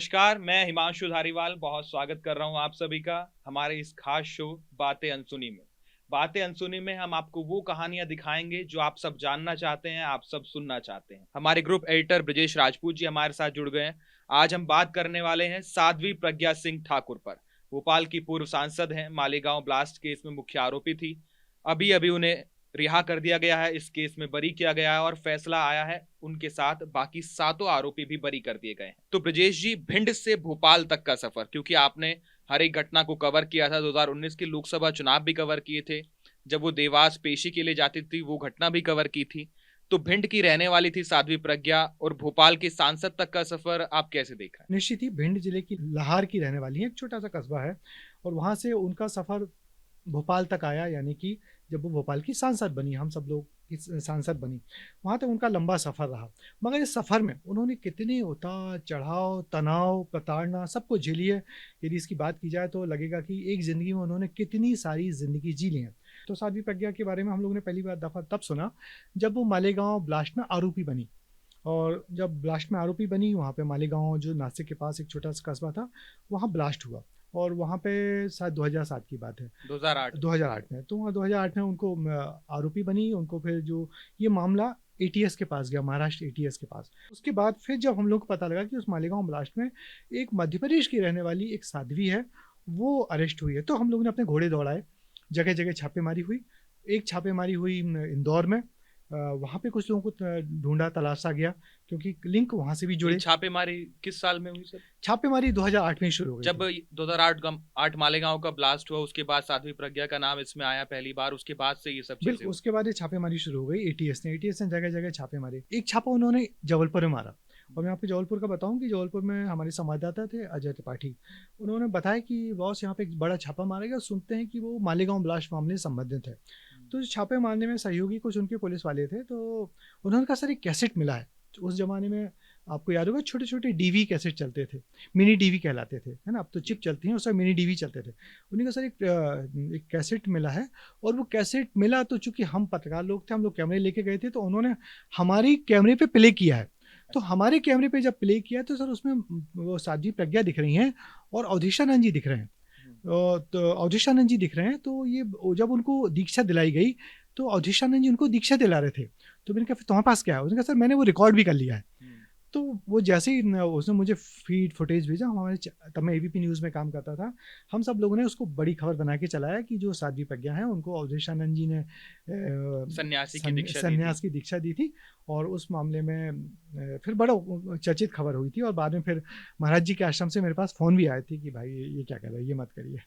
नमस्कार, मैं हिमांशु धारीवाल बहुत स्वागत कर रहा हूँ आप सभी का हमारे इस खास शो बातें अनसुनी में। बातें अनसुनी में हम आपको वो कहानियां दिखाएंगे जो आप सब जानना चाहते हैं, आप सब सुनना चाहते हैं। हमारे ग्रुप एडिटर ब्रजेश राजपूत जी हमारे साथ जुड़ गए हैं। आज हम बात करने वाले हैं साध्वी प्रज्ञा सिंह ठाकुर पर। भोपाल की पूर्व सांसद हैं, मालेगांव ब्लास्ट केस में मुख्य आरोपी थी। अभी अभी उन्हें रिहा कर दिया गया है, इस केस में बरी किया गया है और फैसला आया है उनके साथ बाकी सातों आरोपी भी बरी कर दिए गए हैं। तो ब्रजेश जी, भिंड से भोपाल तक का सफर, क्योंकि आपने हर एक घटना को कवर किया था, 2019 के लोकसभा चुनाव भी कवर किए थे, जब वो देवास पेशी के लिए जाती थी वो घटना भी कवर की थी। तो भिंड की रहने वाली थी साध्वी प्रज्ञा और भोपाल के सांसद तक का सफर आप कैसे देखा? निश्चित ही भिंड जिले की लाहार की रहने वाली है, एक छोटा सा कस्बा है। और वहां से उनका सफर भोपाल तक आया, यानी कि जब वो भोपाल की सांसद बनी, हम सब लोग की सांसद बनी, वहां तक उनका लंबा सफर रहा। मगर इस सफर में उन्होंने कितने उतार चढ़ाव, तनाव, प्रताड़ना सबको झेली है। यदि इसकी बात की जाए तो लगेगा कि एक जिंदगी में उन्होंने कितनी सारी जिंदगी जी ली है। तो साध्वी प्रज्ञा के बारे में हम लोगों ने पहली बार दफा तब सुना जब वो मालेगांव ब्लास्ट में आरोपी बनी। और जब ब्लास्ट में आरोपी बनी, वहाँ पे मालेगांव जो नासिक के पास एक छोटा सा कस्बा था, वहाँ ब्लास्ट हुआ। और वहाँ पे शायद 2007 की बात है, 2008। 2008 में। तो वहाँ 2008 में उनको आरोपी बनी। उनको फिर जो ये मामला एटीएस के पास गया, महाराष्ट्र एटीएस के पास। उसके बाद फिर जब हम लोग को पता लगा कि उस मालेगांव ब्लास्ट में एक मध्य प्रदेश की रहने वाली एक साध्वी है, वो अरेस्ट हुई है, तो हम लोगों ने अपने घोड़े दौड़ाए, जगह जगह छापेमारी हुई। एक छापेमारी हुई इंदौर में। वहाँ पे कुछ लोगों को ढूंढा, तलाशा गया, क्योंकि लिंक वहाँ से भी ये जुड़े। छापेमारी किस साल में हुई सर? छापेमारी 2008 में ही शुरू हो गई जब थी। 2008 का 8 मालेगांव का ब्लास्ट हुआ, उसके बाद साध्वी प्रज्ञा का नाम इसमें आया पहली बार, उसके बाद से ये सब चीजें बिल्कुल, हुई। उसके बाद ये छापेमारी शुरू हो गई। एटीएस ने जगह जगह छापे मारे। एक छापा उन्होंने जबलपुर में मारा। और मैं आपको जबलपुर का बताऊं कि जबलपुर में हमारे संवाददाता थे अजय त्रिपाठी। उन्होंने बताया कि बॉस यहाँ पे एक बड़ा छापा मारा गया, सुनते हैं कि वो मालेगांव ब्लास्ट मामले से संबंधित है। तो छापे मारने में सहयोगी कुछ उनके पुलिस वाले थे। तो उन्होंने कहा सर एक कैसेट मिला है। उस जमाने में आपको याद होगा छोटे छोटे डीवी कैसेट चलते थे, मिनी डीवी कहलाते थे, है ना। अब तो चिप चलती हैं, उस समय मिनी डीवी चलते थे। उन्होंने कहा सर एक कैसेट मिला है। और वो कैसेट मिला तो चूंकि हम पत्रकार लोग थे, हम लोग कैमरे लेके गए थे, तो उन्होंने हमारी कैमरे पे प्ले किया है। तो हमारे कैमरे पे जब प्ले किया तो सर उसमें वो साध्वी प्रज्ञा दिख रही हैं और अवधेशानंद जी दिख रहे हैं। तो अवधेशानंद जी दिख रहे हैं। तो ये जब उनको दीक्षा दिलाई गई तो अवधेशानंद जी उनको दीक्षा दिला रहे थे। तो मैंने कहा फिर तुम्हारे पास क्या है? उसने कहा सर मैंने वो रिकॉर्ड भी कर लिया है। तो वो जैसे ही उसने मुझे फीड फुटेज भेजा, हमारे तब मैं एबीपी न्यूज़ में काम करता था, हम सब लोगों ने उसको बड़ी खबर बना के चलाया कि जो साध्वी प्रज्ञा है उनको अवधेशानंद जी ने सन्यासी की दीक्षा दी थी। संन्यास की दीक्षा दी थी। और उस मामले में फिर बड़ा चर्चित खबर हुई थी। और बाद में फिर महाराज जी के आश्रम से मेरे पास फ़ोन भी आए थे कि भाई ये क्या कर रहे हैं, ये मत करिए।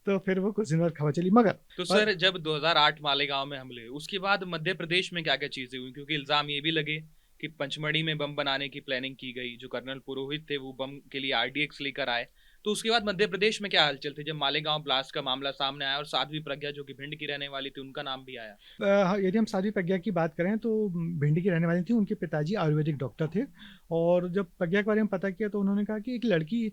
तो फिर वो कुछ दिन बाद खबर चली। मगर तो सर, जब 2008 मालेगांव में हमले हुए, उसके बाद मध्य प्रदेश में क्या क्या चीजें हुई? क्योंकि इल्जाम ये भी लगे कि पंचमढ़ी में बम बनाने की प्लानिंग की गई, जो कर्नल पुरोहित थे वो बम के लिए आरडीएक्स लेकर आए। तो उसके बाद मध्य प्रदेश में क्या हलचल थे जब मालेगांव ब्लास्ट का मामला सामने आया और साध्वी प्रज्ञा जो कि भिंड की रहने वाली थी उनका नाम भी आया? हाँ, यदि हम साध्वी प्रज्ञा की बात करें तो भिंडी की रहने वाली थी। उनके पिताजी आयुर्वेदिक डॉक्टर थे। और जब प्रज्ञा के बारे में पता किया तो उन्होंने कहा कि एक लड़की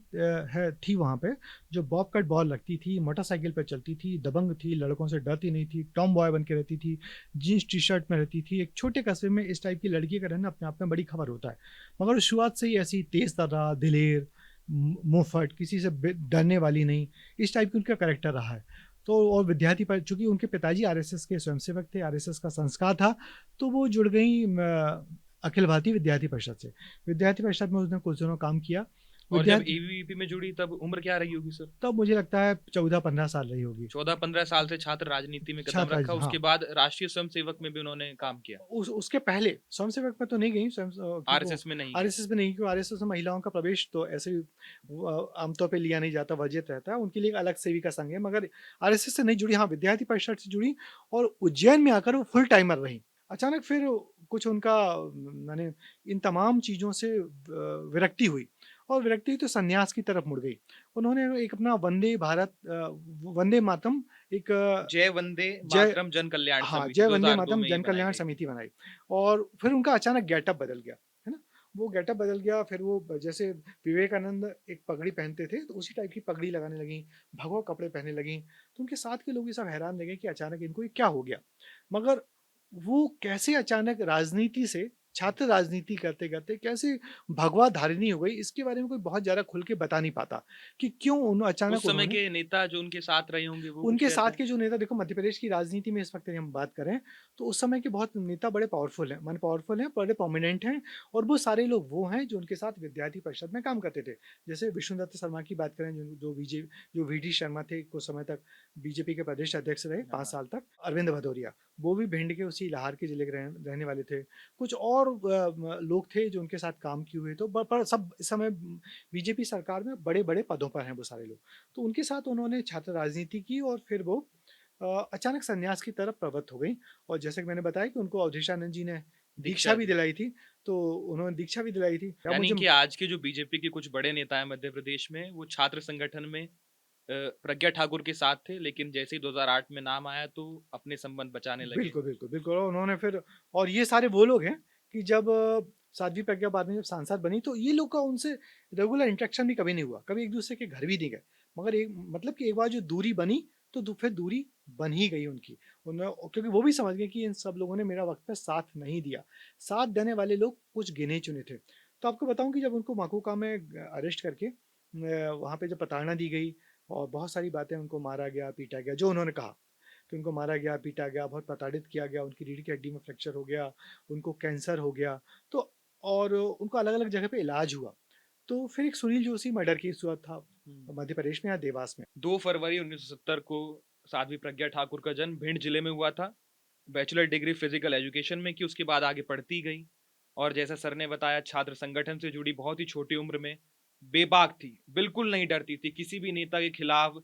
थी वहाँ पे, जो बॉब कट बॉल रखती थी, मोटरसाइकिल पर चलती थी, दबंग थी, लड़कों से डरती नहीं थी, टॉम बॉय बन के रहती थी, जीन्स टी शर्ट में रहती थी। एक छोटे कस्बे में इस टाइप की लड़की का रहना अपने आप में बड़ी खबर होता है। मगर शुरुआत से ही ऐसी तेज तर्रा, दिलेर, मुंहफट, किसी से डरने वाली नहीं, इस टाइप की उनका करेक्टर रहा है। तो और विद्यार्थी पर, चूंकि उनके पिताजी आरएसएस के स्वयंसेवक थे, आरएसएस का संस्कार था, तो वो जुड़ गई अखिल भारतीय विद्यार्थी परिषद से। विद्यार्थी परिषद में उसने कुछ दिनों काम किया। और जब विद्यार्थी एबीवीपी में जुड़ी तब उम्र क्या रही होगी सर? तब मुझे लगता है 14-15 साल रही होगी। 14-15 साल से छात्र राजनीति में कदम छात्र, रखा, हाँ। उसके बाद राष्ट्रीय स्वयंसेवक में भी उन्होंने काम किया। उसके पहले स्वयंसेवक में तो नहीं गई, क्योंकि वो आरएसएस में नहीं गए। आरएसएस में नहीं, क्योंकि आरएसएस में महिलाओं का प्रवेश तो ऐसे ही आमतौर पे लिया नहीं जाता, वर्जित रहता है। उनके लिए एक अलग सेविका संघ है। मगर आरएसएस से नहीं जुड़ी, हाँ विद्यार्थी परिषद से जुड़ी। और उज्जैन में आकर वो फुल टाइमर रही। अचानक फिर कुछ उनका माने इन तमाम चीज़ों से विरक्ति हुई। और विरक्ति हुई तो संन्यास की तरफ मुड़ गई। उन्होंने एक अपना वंदे भारत, वंदे मातरम, एक जय वंदे जय मातरम जन कल्याण हाँ, समिति जय वंदे 2002 मातरम में ये जन बनाई कल्याण गई थी। समिति बनाई। और फिर उनका अचानक गेटअप बदल गया, है ना। वो गेटअप बदल गया। फिर वो जैसे विवेकानंद एक पगड़ी पहनते थे, तो उसी टाइप की पगड़ी लगाने लगी, भगवा कपड़े पहनने लगी। तो उनके साथ के लोग ये सब हैरान रह गए कि अचानक इनको ये क्या हो गया। मगर वो कैसे अचानक राजनीति से छात्र राजनीति करते करते कैसे भगवा धारिणी हो गई, इसके बारे में कोई बहुत ज़्यादा खुल के बता नहीं पाता कि क्यों उस अचानक समय उन्होंने के नेता जो उनके साथ रहे होंगे वो कुछ उनके कहते साथ हैं? के जो नेता, देखो मध्य प्रदेश की राजनीति में इस वक्त यदि हम बात करें तो उस समय के बहुत नेता बड़े पावरफुल हैं, माने पावरफुल हैं, बड़े प्रोमिनेंट हैं, और वो सारे लोग वो हैं जो उनके साथ विद्यार्थी परिषद में काम करते थे। जैसे विष्णुदत्त शर्मा की बात करें, जो वी डी शर्मा थे, कुछ समय तक बीजेपी के प्रदेश अध्यक्ष रहे, 5 साल तक। अरविंद भदौरिया, वो भी भिंड के उसी लाहौर के जिले के रहने वाले थे। कुछ और लोग थे जो उनके साथ काम किए हुए, तो पर सब इस समय बीजेपी सरकार में बड़े बड़े पदों पर हैं वो सारे लोग। तो उनके साथ उन्होंने छात्र राजनीति की, और फिर वो अचानक संन्यास की तरफ प्रवृत्त हो गई। और जैसे कि मैंने बताया कि उनको अवधेशानंद जी ने दीक्षा दीक्षा भी दी। दिलाई थी, तो उन्होंने दीक्षा भी दिलाई थी। अब यानी मुझे कि आज के जो बीजेपी के कुछ बड़े नेता हैं मध्य प्रदेश में, वो छात्र संगठन में प्रज्ञा ठाकुर के साथ थे, लेकिन जैसे ही 2008 में नाम आया तो अपने संबंध बचाने लगे। बिल्कुल, बिल्कुल, बिल्कुल, और उन्होंने फिर, और ये सारे वो लोग हैं कि जब साध्वी प्रज्ञा बाद में जब सांसद बनी, तो ये लोग का उनसे रेगुलर इंटरेक्शन भी कभी नहीं हुआ, कभी एक-दूसरे के घर भी नहीं गए। मगर एक मतलब कि एक बार जो दूरी बनी, तो फिर दूरी बन ही गई उनकी। क्योंकि वो भी समझ गए कि इन सब लोगों ने मेरा वक़्त पे साथ नहीं दिया। साथ देने वाले लोग कुछ गिने-चुने थे। तो आपको बताऊँ कि जब उनको माकूका में अरेस्ट करके वहाँ पे जब प्रताड़ना दी गई और बहुत सारी बातें, उनको मारा गया, पीटा गया, जो उन्होंने कहा कि उनको मारा गया, पीटा गया, बहुत प्रताड़ित किया गया, उनकी रीढ़ की हड्डी में फ्रैक्चर हो गया, उनको कैंसर हो गया, तो और उनको अलग-अलग जगह पे इलाज हुआ। तो फिर एक सुनील जोशी मर्डर केस हुआ था मध्य प्रदेश में, या देवास में। 2 फरवरी 1970 को साध्वी प्रज्ञा ठाकुर का जन्म भिंड जिले में हुआ था। बैचलर डिग्री फिजिकल एजुकेशन में की, उसके बाद आगे पढ़ती गई और जैसा सर ने बताया छात्र संगठन से जुड़ी बहुत ही छोटी उम्र में बेबाक थी, बिल्कुल नहीं डरती थी, किसी भी नेता के खिलाफ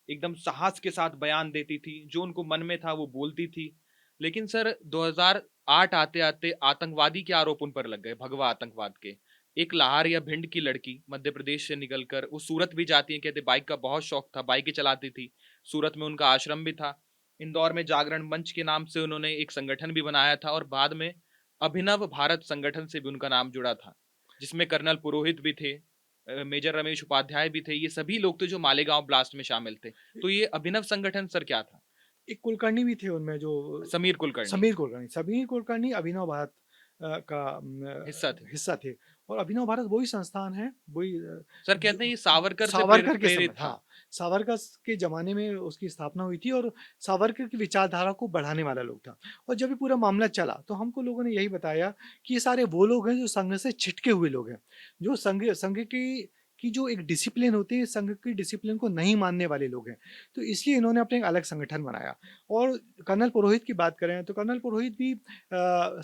एकदम साहस के साथ बयान देती थी, जो उनको मन में था वो बोलती थी। लेकिन सर 2008 आते-आते आतंकवादी के आरोप उन पर लग गए, भगवा आतंकवाद के। एक लाहौर या भिंड की लड़की मध्य प्रदेश से निकलकर वो सूरत भी जाती है, कहते बाइक का बहुत शौक था, बाइकें चलाती थी। सूरत में उनका आश्रम भी था। इंदौर में जागरण मंच के नाम से उन्होंने एक संगठन भी बनाया था और बाद में अभिनव भारत संगठन से भी उनका नाम जुड़ा था, जिसमें कर्नल पुरोहित भी थे, मेजर रमेश उपाध्याय भी थे। ये सभी लोग थे जो मालेगांव ब्लास्ट में शामिल थे। तो ये अभिनव संगठन सर क्या था? एक कुलकर्णी भी थे उनमें, जो समीर कुलकर्णी समीर कुलकर्णी अभिनव भारत का हिस्सा थे। हिस्सा थे। और अभिनव भारत वही संस्थान है, वही सर कहते हैं जो ये सावरकर से सावरकर के समय, प्रेरित था। हाँ, सावरकर के ज़माने में उसकी स्थापना हुई थी, और सावरकर की विचारधारा को बढ़ाने वाला लोग था। और जब ये पूरा मामला चला, तो हमको लोगों ने यही बताया कि ये सारे वो लोग हैं जो संघ से छिटके हुए लोग हैं, जो संघ संघ की जो एक डिसिप्लिन होती है, संघ की डिसिप्लिन को नहीं मानने वाले लोग हैं। तो इसलिए इन्होंने अपने एक अलग संगठन बनाया। और कर्नल पुरोहित की बात करें, तो कर्नल पुरोहित भी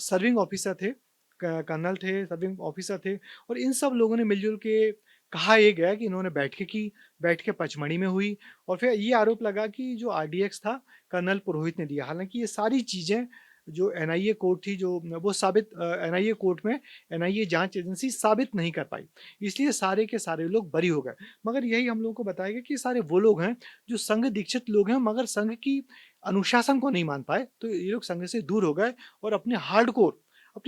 सर्विंग ऑफिसर थे, कर्नल थे, सर्विंग ऑफिसर थे, और इन सब लोगों ने मिलजुल के कहा ये गया कि इन्होंने बैठकें की, बैठकें पचमढ़ी में हुई, और फिर ये आरोप लगा कि जो आरडीएक्स था, कर्नल पुरोहित ने दिया। हालाँकि ये सारी चीज़ें जो एनआईए कोर्ट थी, जो वो साबित एनआईए कोर्ट में एनआईए जाँच एजेंसी साबित नहीं कर पाई। इसलिए सारे के सारे लोग बरी हो गए। मगर यही हम लोगों को बताया गया कि ये सारे वो लोग हैं जो संघ दीक्षित लोग हैं, मगर संघ की अनुशासन को नहीं मान पाए। तो ये लोग संघ से दूर हो गए और अपनी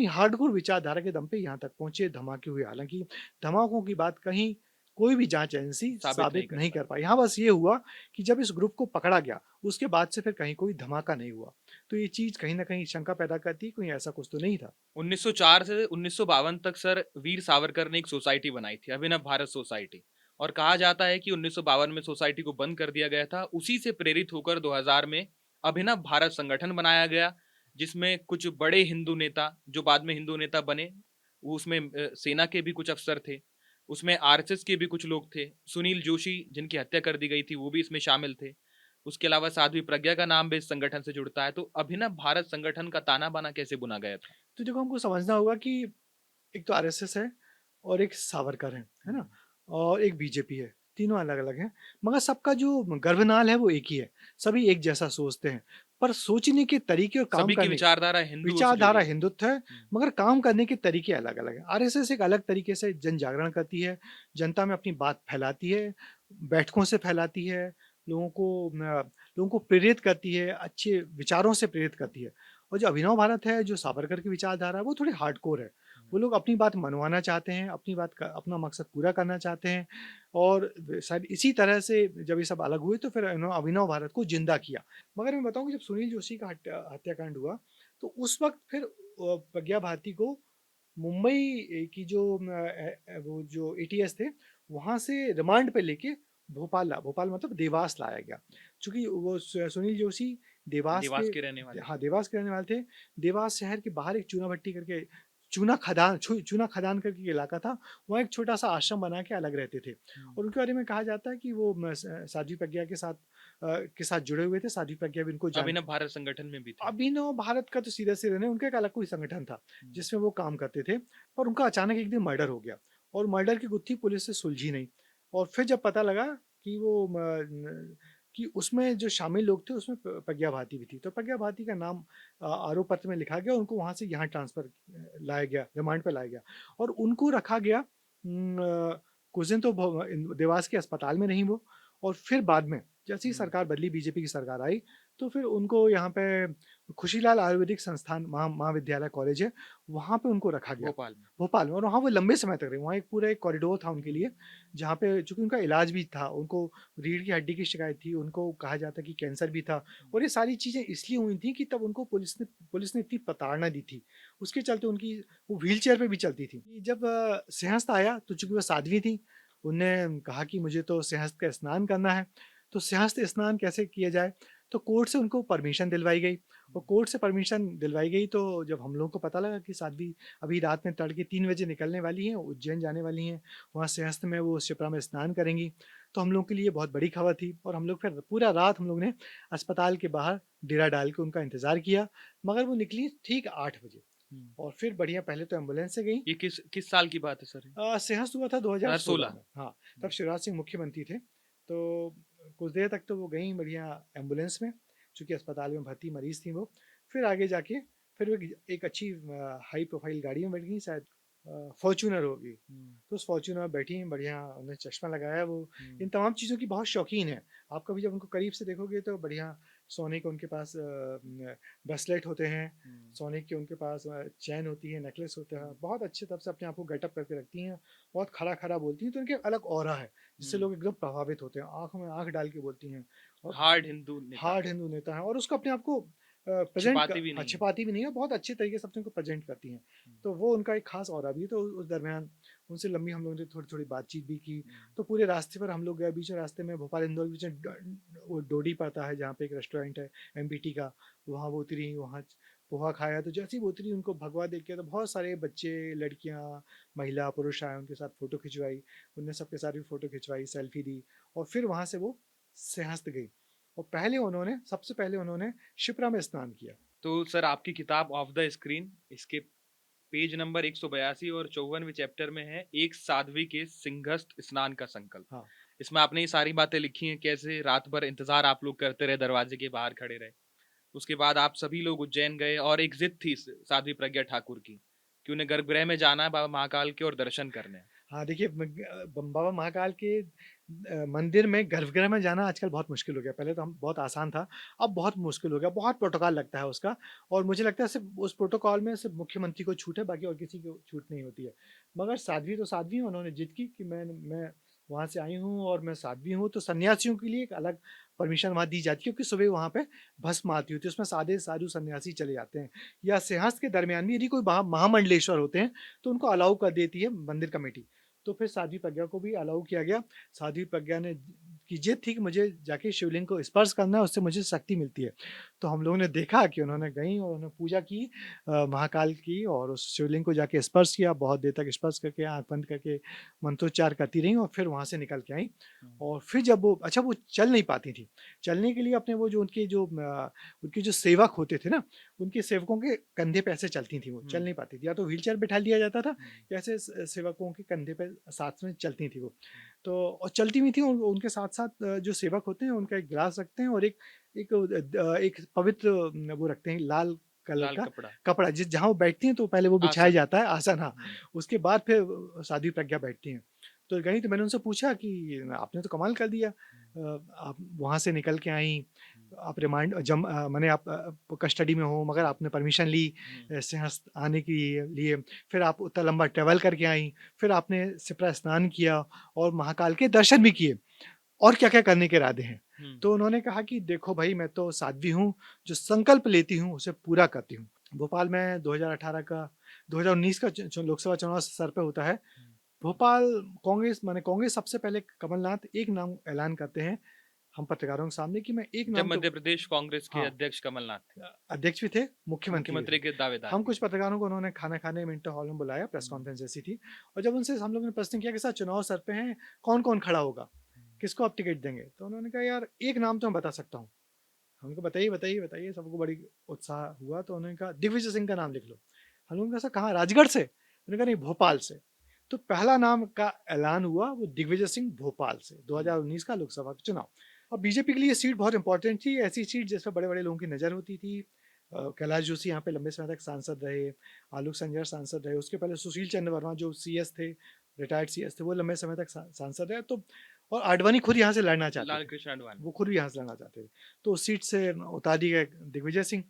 हार्डकोर विचारधारा के दम पे यहाँ तक पहुँचे, धमाके हुए। हालाँकि धमाकों की बात कहीं कोई भी जाँच एजेंसी साबित नहीं साबित कर नहीं पाए। कर पाई। हाँ, बस ये हुआ कि जब इस ग्रुप को पकड़ा गया, उसके बाद से फिर कहीं कोई धमाका नहीं हुआ। तो ये चीज़ कहीं न कहीं शंका पैदा करती है, कहीं ऐसा कुछ तो नहीं था। 1904 से 1952 तक सर वीर सावरकर ने एक सोसाइटी बनाई थी, अभिनव भारत सोसाइटी। और कहा जाता है कि 1952 में सोसाइटी को बंद कर दिया गया था। उसी से प्रेरित होकर 2000 में अभिनव भारत संगठन बनाया गया, जिसमें कुछ बड़े हिंदू नेता जो बाद में हिंदू नेता बने, वो उसमें सेना के भी कुछ अफसर थे, उसमें आरएसएस के भी कुछ लोग थे। सुनील जोशी जिनकी हत्या कर दी गई थी वो भी इसमें शामिल थे। उसके अलावा साध्वी प्रज्ञा का नाम भी इस संगठन से जुड़ता है। तो अभिनव भारत संगठन का ताना बाना कैसे बुना गया था? तो देखो, हमको समझना होगा कि एक तो आरएसएस है, और एक सावरकर है ना? और एक बीजेपी है, तीनों अलग-अलग हैं, मगर सबका जो गर्भनाल है वो एक ही है, सभी एक जैसा सोचते हैं, पर सोचने के तरीके और काम सभी की करने विचारधारा हिंदुओं से विचारधारा जुड़ी है। हिंदुत्व है, मगर काम करने के तरीके अलग-अलग हैं। आरएसएस एक अलग तरीके से जन जागरण करती है, जनता में अपनी बात फैलाती है, बैठकों से फैलाती है, लोगों को प्रेरित करती है, अच्छे विचारों से प्रेरित करती है। और जो अभिनव भारत है, जो सावरकर की विचारधारा है, वो थोड़ी हार्डकोर है। वो लोग अपनी बात मनवाना चाहते हैं, अपना मकसद पूरा करना चाहते हैं, और शायद इसी तरह से जब ये सब अलग हुए, तो फिर अभिनव भारत को ज़िंदा किया। मगर मैं बताऊँ कि जब सुनील जोशी का हत्याकांड हुआ, तो उस वक़्त फिर प्रज्ञा भारती को मुंबई की जो वो जो एटीएस थे, वहाँ से रिमांड पे लेके भोपाल मतलब देवास लाया गया। चूँकि वो सुनील जोशी देवास के, देवास के रहने वाले हाँ, थे। देवास के रहने वाले थे। देवास शहर के बाहर एक चूना भट्टी करके चूना खदान करके एक इलाका था, वहाँ एक छोटा-सा आश्रम बना के अलग रहते थे। हुँ। और उनके बारे में कहा जाता है कि वो साध्वी प्रज्ञा के साथ जुड़े हुए थे। साध्वी प्रज्ञा भी उनको अभिनव जानती। भारत संगठन में भी थे। अभिनव भारत का तो सीधे-सीधे नहीं, उनका एक अलग कोई संगठन था, हुँ। जिसमें वो काम करते थे। पर उनका अचानक एक दिन मर्डर हो गया और मर्डर की गुत्थी पुलिस से सुलझी नहीं। और फिर जब पता लगा कि वो कि उसमें जो शामिल लोग थे उसमें प्रज्ञा भाटी भी थी। तो प्रज्ञा भाटी का नाम आरोप पत्र में लिखा गया, उनको वहाँ से यहाँ ट्रांसफ़र लाया गया, रिमांड पे लाया गया और उनको रखा गया कुछ दिन तो देवास के अस्पताल में रहीं वो। और फिर बाद में जैसे ही हुँ। सरकार बदली, बीजेपी की सरकार आई, तो फिर उनको यहाँ पे खुशीलाल आयुर्वेदिक संस्थान महाविद्यालय कॉलेज है, वहाँ पे उनको रखा गया, भोपाल में। भोपाल में। और वहाँ वो लंबे समय तक रहे। वहाँ एक पूरा एक कॉरिडोर था उनके हुँ। लिए, जहाँ पे चूँकि उनका इलाज भी था, उनको रीढ़ की हड्डी की शिकायत थी, उनको कहा जाता है कि कैंसर भी था। हुँ। और ये सारी चीज़ें इसलिए हुई थी कि तब उनको पुलिस ने इतनी प्रताड़ना दी थी। उसके चलते उनकी वो व्हीलचेयर पे भी चलती थी। जब सिंहस्थ आया तो चूँकि वो साध्वी थी, उन्होंने कहा कि मुझे तो सिंहस्थ का स्नान करना है। तो सिंहस्थ स्नान कैसे किया जाए? तो कोर्ट से उनको परमिशन दिलवाई गई। और कोर्ट से परमिशन दिलवाई गई तो जब हम लोगों को पता लगा कि साध्वी अभी रात में तड़के 3 बजे निकलने वाली हैं, उज्जैन जाने वाली हैं, वहाँ सिंहस्थ में वो शिप्रा में स्नान करेंगी, तो हम लोगों के लिए बहुत बड़ी खबर थी। और हम लोग फिर पूरा रात हम लोग ने अस्पताल के बाहर डेरा डाल के उनका इंतज़ार किया, मगर वो निकली ठीक 8 बजे। हुँ। और फिर बढ़िया पहले तो एम्बुलेंस से गईं। ये किस साल की बात है सर ये? सिंहस्थ हुआ था 2016 16। में। हाँ, तब हुँ। शिवराज सिंह मुख्यमंत्री थे। तो कुछ देर तक तो वो गईं बढ़िया एम्बुलेंस में, चूँकि अस्पताल में भर्ती मरीज़ थीं वो। फिर आगे जाके फिर वो एक अच्छी हाई प्रोफ़ाइल गाड़ी में बैठ गईं, शायद फ़ॉर्च्यूनर होगी। हुँ। तो उस फ़ॉर्च्यूनर में बैठी हैं बढ़िया, उन्होंने चश्मा लगाया, वो हुँ। इन तमाम चीज़ों की बहुत शौकीन है। आप कभी जब उनको करीब से देखोगे तो बढ़िया सोने के उनके पास ब्रेसलेट होते हैं, हुँ। सोने की उनके पास चैन होती है, नेकलेस होता है। हुँ। बहुत अच्छे तरह से अपने आप को गेटअप करके रखती हैं, बहुत खड़ा-खड़ा बोलती हैं, तो उनके अलग ऑरा है, जिससे हुँ। लोग एकदम प्रभावित होते हैं। आँखों में आँख डाल के बोलती हैं और हार्ड हिंदू नेता हार्ड है। हिंदू नेता हैं और उसको अपने आप को छिपाती भी नहीं है। छिपाती भी नहीं है, बहुत अच्छे तरीके से अपने को प्रेज़ेंट करती हैं। हुँ। तो वो उनका एक ख़ास ऑरा भी है। तो उस दरमियान उनसे लंबी हम लोगों ने थोड़ी-थोड़ी बातचीत भी की। हुँ। तो पूरे रास्ते पर हम लोग गए, बीच में रास्ते में भोपाल-इंदौर के बीच में वो डोडी पड़ता है, जहाँ पे एक रेस्टोरेंट है एमबीटी का, वहाँ वो उतरी, वहाँ पोहा खाया। तो जैसे ही वो उतरी, उनको भगवा देख के तो बहुत सारे बच्चे, लड़कियाँ, महिला, पुरुष आए, उनके साथ फ़ोटो खिंचवाई। उनने सबके साथ भी फ़ोटो खिंचवाई, सेल्फ़ी ली और फिर वहाँ से वो सिंहस्थ गई। और सबसे पहले उन्होंने शिप्रा में स्नान किया। तो सर आपकी किताब ऑफ द स्क्रीन इसके पेज नंबर 182 और 54वें चैप्टर में है एक साध्वी के सिंहस्थ स्नान का संकल्प। हाँ। इसमें आपने ये सारी बातें लिखी हैं, कैसे रात भर इंतजार आप लोग करते रहे, दरवाजे के बाहर खड़े रहे। उसके बाद आप सभी लोग उज्जैन गए और एक जिद थी साध्वी प्रज्ञा ठाकुर की कि उन्हें गर्भगृह में जाना है बाबा महाकाल के और दर्शन करने हैं। हाँ, देखिए बाबा महाकाल के मंदिर में गर्भगृह में जाना आजकल बहुत मुश्किल हो गया। पहले तो हम बहुत आसान था, अब बहुत मुश्किल हो गया, बहुत प्रोटोकॉल लगता है उसका। और मुझे लगता है सिर्फ़ उस प्रोटोकॉल में सिर्फ़ मुख्यमंत्री को छूट है, बाकी और किसी को छूट नहीं होती है। मगर साध्वी तो साध्वी हैं, उन्होंने ज़िद की कि मैं वहाँ से आई हूँ और मैं साध्वी हूँ, तो सन्यासियों के लिए एक अलग परमिशन वहाँ दी जाती है, क्योंकि सुबह वहाँ पे भस्म आरती होती है, उसमें साधे साधु सन्यासी चले जाते हैं। या सिंहस्थ के दरमियान भी यदि कोई महामंडलेश्वर होते हैं, तो उनको अलाउ कर देती है मंदिर कमेटी। तो फिर साध्वी प्रज्ञा को भी अलाउ किया गया। साध्वी प्रज्ञा ने की जिद थी कि मुझे जाके शिवलिंग को स्पर्श करना है, उससे मुझे शक्ति मिलती है। तो हम लोगों ने देखा कि उन्होंने गईं और उन्होंने पूजा की महाकाल की, और उस शिवलिंग को जाके स्पर्श किया, बहुत देर तक स्पर्श करके आँख बंद करके मंत्रोच्चार करती रहीं और फिर वहाँ से निकल के आईं। हुँ। और फिर जब वो चल नहीं पाती थी। चलने के लिए अपने वो जो उनके जो सेवक होते थे ना, उनके सेवकों के कंधे पे ऐसे चलती थी वो, चल हुँ। नहीं पाती थी। या तो व्हीलचेयर बिठा दिया जाता था, हुँ। या ऐसे सेवकों के कंधे पे साथ में चलती थी वो। तो और चलती भी थी, और उनके साथ-साथ जो सेवक होते हैं उनका एक ग्लास रखते हैं और एक पवित्र वो रखते हैं लाल कलर लाल का कपड़ा, कपड़ा, जहाँ वो बैठती हैं तो पहले वो बिछाया आसन। जाता है आसन, हाँ। हुँ। उसके बाद फिर साध्वी प्रज्ञा बैठती हैं। तो गईं तो मैंने उनसे पूछा कि आपने तो कमाल कर दिया। आप वहाँ से निकल के आईं, हुँ। आप माने आप कस्टडी में हो, मगर आपने परमिशन ली हुँ। सिंहस्थ आने के लिए। फिर आप उतना लंबा ट्रैवल करके आईं, फिर आपने शिप्रा स्नान किया और महाकाल के दर्शन भी किए। और क्या-क्या करने के इरादे हैं? हुँ। तो उन्होंने कहा कि देखो भई, मैं तो साध्वी हूँ, जो संकल्प लेती हूँ उसे पूरा करती हूँ। भोपाल में 2018 का 2019 का लोकसभा चुनाव सर पे होता है। भोपाल कांग्रेस सबसे पहले कमलनाथ एक नाम ऐलान करते हैं हम पत्रकारों के सामने कि मैं एक जब नाम तो मध्य प्रदेश कांग्रेस के हाँ अध्यक्ष कमलनाथ थे, अध्यक्ष भी थे, मुख्यमंत्री भी मुख्यमंत्री थे। के दावेदार हम भी कुछ थे। पत्रकारों को उन्होंने खाना खाने मिंटो हॉल में बुलाया, प्रेस कॉन्फ्रेंस जैसी थी, और जब उनसे हम लोगों ने प्रश्न किया कि सर चुनाव सर पे हैं, कौन कौन खड़ा होगा, किसको आप टिकट देंगे, तो उन्होंने कहा यार एक नाम तो मैं बता सकता हूँ। हमने कहा बताइए बताइए बताइए, सबको बड़ी उत्साह हुआ, तो उन्होंने कहा दिग्विजय सिंह का नाम लिख लो। हम लोगों ने कहा सर कहाँ, राजगढ़ से? उन्होंने कहा नहीं, भोपाल से। तो पहला नाम का ऐलान हुआ वो दिग्विजय सिंह भोपाल से, 2019 का लोकसभा का चुनाव। और बीजेपी के लिए ये सीट बहुत इंपॉर्टेंट थी, ऐसी सीट जिस पर बड़े बड़े लोगों की नज़र होती थी। कैलाश जोशी यहाँ पे लंबे समय तक सांसद रहे, आलोक संजर सांसद रहे, उसके पहले सुशील चंद्र वर्मा जो सीएस थे, रिटायर्ड सीएस थे, वो लंबे समय तक सांसद रहे। तो और आडवाणी खुद यहाँ से लड़ना चाहते लाल थे, कृष्ण आडवाणी। वो खुद भी यहाँ से लड़ना चाहते थे। तो उस सीट से उतार दिए गए दिग्विजय सिंह।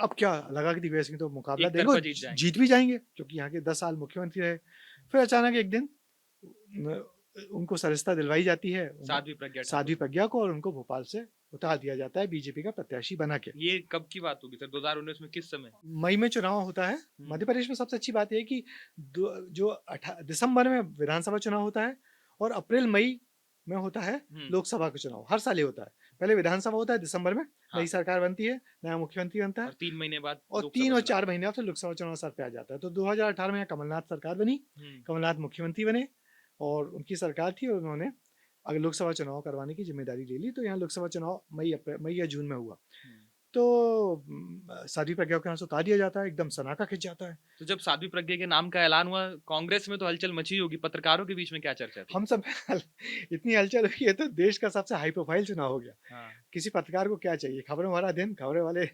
अब क्या लगा कि दिग्विजय सिंह तो मुकाबला एक देंगे और तरफा जीत जाएंगे। जीत भी जाएंगे, क्योंकि यहाँ के 10 साल मुख्यमंत्री रहे। फिर अचानक एक दिन उनको सदस्यता दिलवाई जाती है, साध्वी प्रज्ञा साध्वी ठाकुर। प्रज्ञा को, और उनको भोपाल से उतार दिया जाता है बीजेपी का प्रत्याशी बना के। ये कब की बात होगी सर, 2019 में किस समय? मई में चुनाव होता है। मध्य प्रदेश में सबसे अच्छी बात यह है कि जो दिसंबर में विधानसभा चुनाव होता है और अप्रैल मई में होता है लोकसभा का चुनाव, हर साल ही होता है। पहले विधानसभा होता है दिसंबर में, हाँ। नई सरकार बनती है, नया मुख्यमंत्री बनता है, और 3 महीने बाद और लोकसभा 3 और चुनाव। 4 महीने बाद फिर लोकसभा चुनाव सर पे आ जाता है। तो 2018 में यहाँ कमलनाथ सरकार बनी, कमलनाथ मुख्यमंत्री बने और उनकी सरकार थी, और उन्होंने अगर लोकसभा चुनाव करवाने की जिम्मेदारी ले ली। तो यहाँ लोकसभा चुनाव मई या जून में हुआ। तो साध्वी प्रज्ञा को यहाँ से उतार दिया जाता है, एकदम सनाका खिंच जाता है। तो जब साध्वी प्रज्ञा के नाम का ऐलान हुआ, कांग्रेस में तो हलचल मची होगी, पत्रकारों के बीच में क्या चर्चा थी? हम सब इतनी हलचल हुई है, तो देश का सबसे हाई प्रोफाइल चुनाव हो गया। हाँ। किसी पत्रकार को क्या चाहिए, खबरों वाला दिन, खबरें वाले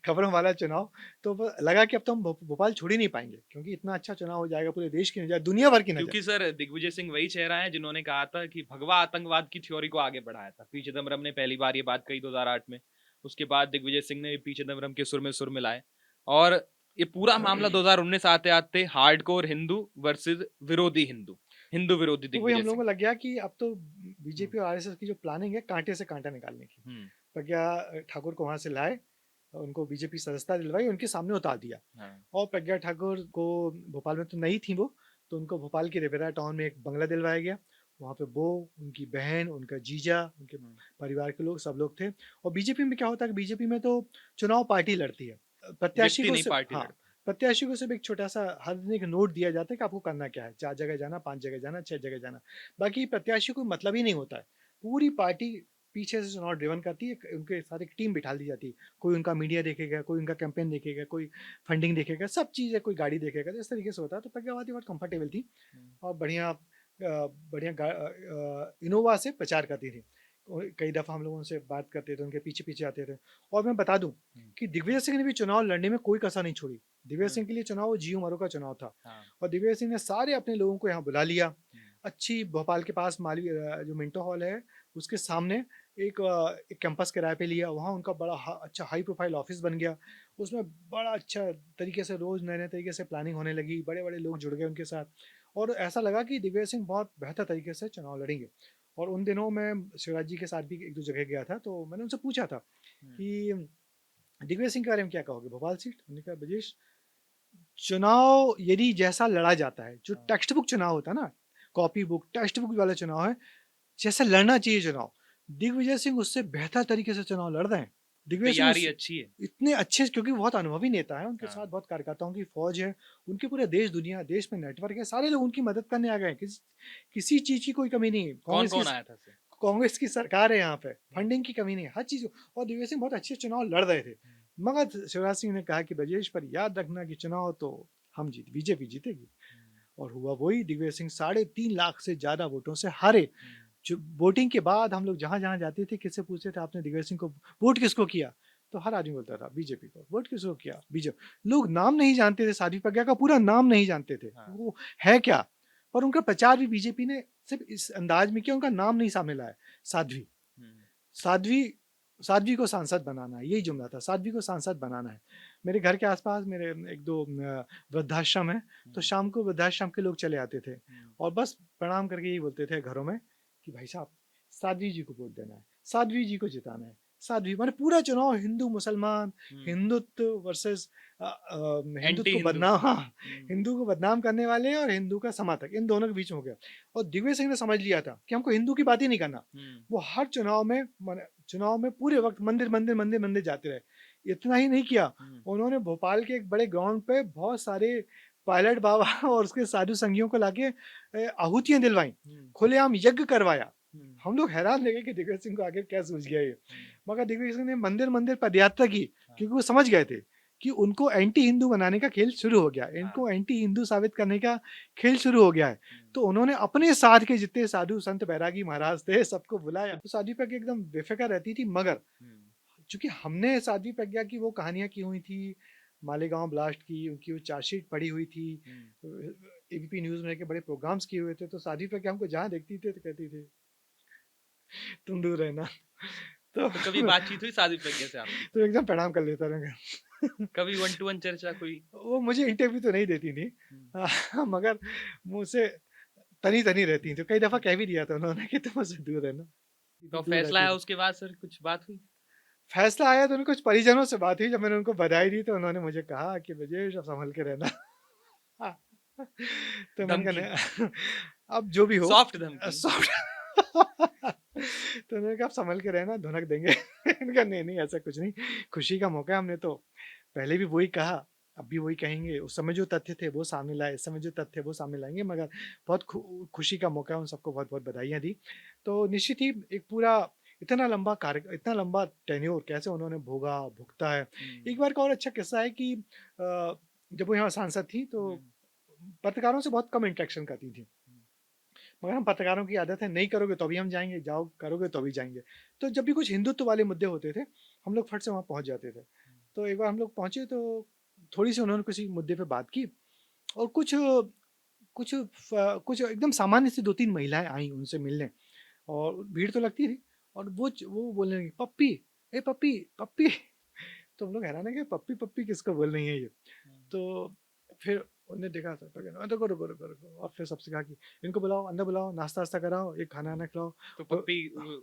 खबरों वाला चुनाव। तो लगा कि अब तो हम भोपाल छोड़ ही नहीं पाएंगे, क्योंकि इतना अच्छा चुनाव हो जाएगा, पूरे देश की नजर, दुनिया भर की नजर। क्योंकि सर दिग्विजय सिंह वही चेहरा है जिन्होंने कहा था कि भगवा आतंकवाद की थ्योरी को आगे बढ़ाया था। पी चिदम्बरम ने पहली बार ये बात कही 2008 में। उसके बाद दिग्विजय सिंह ने पी चिदम्बरम के सुर में सुर मिलाए, और ये पूरा मामला 2019 आते आते हार्डकोर हिंदू वर्सेस विरोधी हिंदू, हिंदू विरोधी तो वही हम दिग्विजय लोगों सिंह। को लग गया कि अब तो बीजेपी और आरएसएस की जो प्लानिंग है, कांटे से कांटा निकालने की। प्रज्ञा ठाकुर को वहां से लाए, उनको बीजेपी सदस्यता दिलवाई, उनके सामने उतार दिया। और प्रज्ञा ठाकुर को भोपाल में तो नहीं थी वो, तो उनको भोपाल के रिवेरा टाउन में एक बंगला दिलवाया गया। वहाँ पे वो, उनकी बहन, उनका जीजा, उनके परिवार के लोग, सब लोग थे। और बीजेपी में क्या होता है कि बीजेपी में तो चुनाव पार्टी लड़ती है, प्रत्याशी को सिर्फ, हाँ, प्रत्याशी को सिर्फ एक छोटा सा हर दिन एक नोट दिया जाता है कि आपको करना क्या है, 4 जगह जाना, 5 जगह जाना, 6 जगह जाना। बाकी प्रत्याशी को मतलब ही नहीं होता है। पूरी पार्टी पीछे से चुनाव ड्रिवन करती है, उनके साथ एक टीम बिठा दी जाती है। कोई उनका मीडिया देखेगा, कोई उनका कैंपेन देखेगा, कोई फंडिंग देखेगा, सब चीज़ें, कोई गाड़ी देखेगा। तो इस तरीके से होता है। तो प्रज्ञावादी बहुत कंफर्टेबल थी और बढ़िया इनोवा से प्रचार करती थी। कई दफ़ा हम लोग उनसे बात करते थे, उनके पीछे पीछे आते थे। और मैं बता दूं कि दिग्विजय सिंह ने भी चुनाव लड़ने में कोई कसर नहीं छोड़ी। दिग्विजय सिंह के लिए चुनाव जियो मरो का चुनाव था। और दिग्विजय सिंह ने सारे अपने लोगों को यहाँ बुला लिया। अच्छी, भोपाल के पास मालवी जो मिंटो हॉल है, उसके सामने एक कैंपस किराए पे लिया। वहाँ उनका बड़ा अच्छा हाई प्रोफाइल ऑफिस बन गया। उसमें बड़ा अच्छा तरीके से रोज़ नए नए तरीके से प्लानिंग होने लगी, बड़े बड़े लोग जुड़ गए उनके साथ। और ऐसा लगा कि दिग्विजय सिंह बहुत बेहतर तरीके से चुनाव लड़ेंगे। और उन दिनों मैं शिवराज जी के साथ भी एक दो जगह गया था, तो मैंने उनसे पूछा था कि दिग्विजय सिंह के बारे में क्या कहोगे, भोपाल सीट? उन्होंने कहा ब्रजेश, चुनाव यदि जैसा लड़ा जाता है, जो टेक्स्ट बुक चुनाव होता है ना, कॉपी बुक टेक्स्ट बुक वाला चुनाव है, जैसा लड़ना चाहिए चुनाव, दिग्विजय सिंह उससे बेहतर तरीके से चुनाव लड़ रहे हैं। दिग्विजय सिंह अच्छी है, इतने अच्छे, क्योंकि बहुत अनुभवी नेता है, उनके साथ बहुत कार्यकर्ताओं की फौज है, उनके पूरे देश में नेटवर्क है, सारे लोग उनकी मदद करने आ गए हैं। किसी चीज की कोई कमी नहीं है। कौन आया था? कांग्रेस की सरकार है यहाँ पे, फंडिंग की कमी नहीं है, हर चीज। और दिग्विजय सिंह बहुत अच्छे चुनाव लड़ रहे थे। मगर शिवराज सिंह ने कहा कि ब्रजेश, पर याद रखना कि चुनाव तो हम बीजेपी जीतेगी। और हुआ वही, दिग्विजय सिंह 3.5 लाख से ज्यादा वोटों से हारे। जो वोटिंग के बाद हम लोग जहां जहां जाते थे, किससे पूछते थे आपने दिग्विजय सिंह को वोट किसको किया, तो हर आदमी बोलता था बीजेपी को। वोट किसको किया? बीजेपी। लोग नाम नहीं जानते थे, साध्वी प्रज्ञा का पूरा नाम नहीं जानते थे, वो है क्या। पर उनका प्रचार भी बीजेपी ने सिर्फ इस अंदाज में किया, उनका नाम नहीं सामने लाया। साध्वी साध्वी साध्वी को सांसद बनाना है, यही जुमला था, साध्वी को सांसद बनाना है। मेरे घर के आसपास मेरे एक दो वृद्धाश्रम है, तो शाम को वृद्धाश्रम के लोग चले आते थे और बस प्रणाम करके यही बोलते थे घरों में कि भाई साहब, साध्वी जी को वोट देना है, साध्वी जी को जिताना है, साध्वी माने पूरा चुनाव हिंदू मुसलमान, हम्म, हिंदुत्व वर्सेस हिंदुत्व एंटी को हिंदू। बदनाम, हाँ, हम्म, हिंदू को बदनाम करने वाले और हिंदू का समर्थक, इन दोनों के बीच में हो गया। और दिग्विजय सिंह ने समझ लिया था कि हमको हिंदू की बात ही नहीं करना। हम्म, वो हर चुनाव में पूरे वक्त मंदिर मंदिर मंदिर मंदिर जाते रहे। इतना ही नहीं किया, हम्म, उन्होंने भोपाल के एक बड़े ग्राउंड पे बहुत सारे पायलट बाबा और उसके साधु संगियों को लाके आहुतियां दिलवाई, हम्म, खुलेआम यज्ञ करवाया। हम्म, हम लोग हैरान रह गए कि दिग्विजय सिंह को आखिर क्या सूझ गया ये। हम्म, मगर दिग्विजय सिंह ने मंदिर मंदिर पदयात्रा की, हाँ, क्योंकि वो समझ गए थे कि उनको एंटी हिंदू बनाने का खेल शुरू हो गया, हाँ, इनको एंटी हिंदू साबित करने का खेल शुरू हो गया है। हम्म, तो उन्होंने अपने साथ के जितने साधु संत बैरागी महाराज थे सबको बुलाया। तो साध्वी प्रज्ञा एकदम बेफिक्र रहती थी, मगर हम्म, चूंकि हमने साध्वी प्रज्ञा की वो कहानियां की हुई थी, मालेगांव ब्लास्ट की, उनकी वो चार्जशीट पड़ी हुई थी, हम्म। एबीपी न्यूज में के बड़े प्रोग्राम्स किए हुए थे, तो साध्वी प्रज्ञा हमको जहाँ देखती थी तो कहती थी तुम दूर रहना। तो तो कभी बातचीत हुई साध्वी प्रज्ञा से आपकी? तो एकदम प्रणाम कर लेता रहा। कभी 1-to-1 चर्चा कोई? वो मुझे इंटरव्यू तो नहीं देती थी, हम्म, मगर मुझसे तनी तनी रहती थी। कई दफा कह भी दिया था उन्होंने कि तुम मुझसे दूर रहना, तो दूर फैसला रहती आया थी। उसके बाद सर कुछ बात हुई? फैसला आया तो उनके कुछ परिजनों से बात हुई, जब मैंने उनको बधाई दी तो उन्होंने मुझे कहा कि ब्रजेश अब संभल के रहना। तो मैंने कहा धमकी, नहीं, अब जो भी हो, सॉफ्ट धमकी। सॉफ्ट। तो उन्होंने कहा आप संभल के रहना, धुनक देंगे। मैंने कहा नहीं नहीं ऐसा कुछ नहीं, खुशी का मौका है, हमने तो पहले भी वही कहा, अब भी वही कहेंगे। उस समय जो तथ्य थे वो सामने लाए, इस समय जो तथ्य वो सामने लाएंगे, मगर बहुत खुशी का मौका है, उन सबको बहुत बहुत बधाइयाँ दी। तो निश्चित ही एक पूरा इतना लंबा कार्य, इतना लंबा टेन्योर कैसे उन्होंने भोगा भुगता है। हम्म, एक बार का और अच्छा किस्सा है कि जब वो यहाँ सांसद थी तो हम्म, पत्रकारों से बहुत कम इंटरेक्शन करती थी, हम्म, मगर हम पत्रकारों की आदत है, नहीं करोगे तो भी हम जाएंगे, जाओ करोगे तो भी जाएंगे। तो जब भी कुछ हिंदुत्व वाले मुद्दे होते थे, हम लोग फट से वहाँ पहुँच जाते थे। तो एक बार हम लोग पहुँचे तो थोड़ी सी उन्होंने किसी मुद्दे पे बात की, और कुछ एकदम सामान्य सी दो तीन महिलाएं आई उनसे मिलने, और भीड़ तो लगती थी, और वो बोलने लगी पप्पी, ए पप्पी पप्पी। तो हम लोग हैरान है कि पप्पी पप्पी किसको बोल रही है ये। हम्म। तो फिर उन्हें देखा था, तो कहना, रुको रुको रुको रुको, और फिर सबसे कहा कि इनको बुलाओ, अंदर बुलाओ, नाश्ता वास्ता कराओ, एक खाना वाना खिलाओ। तो तो पप्पी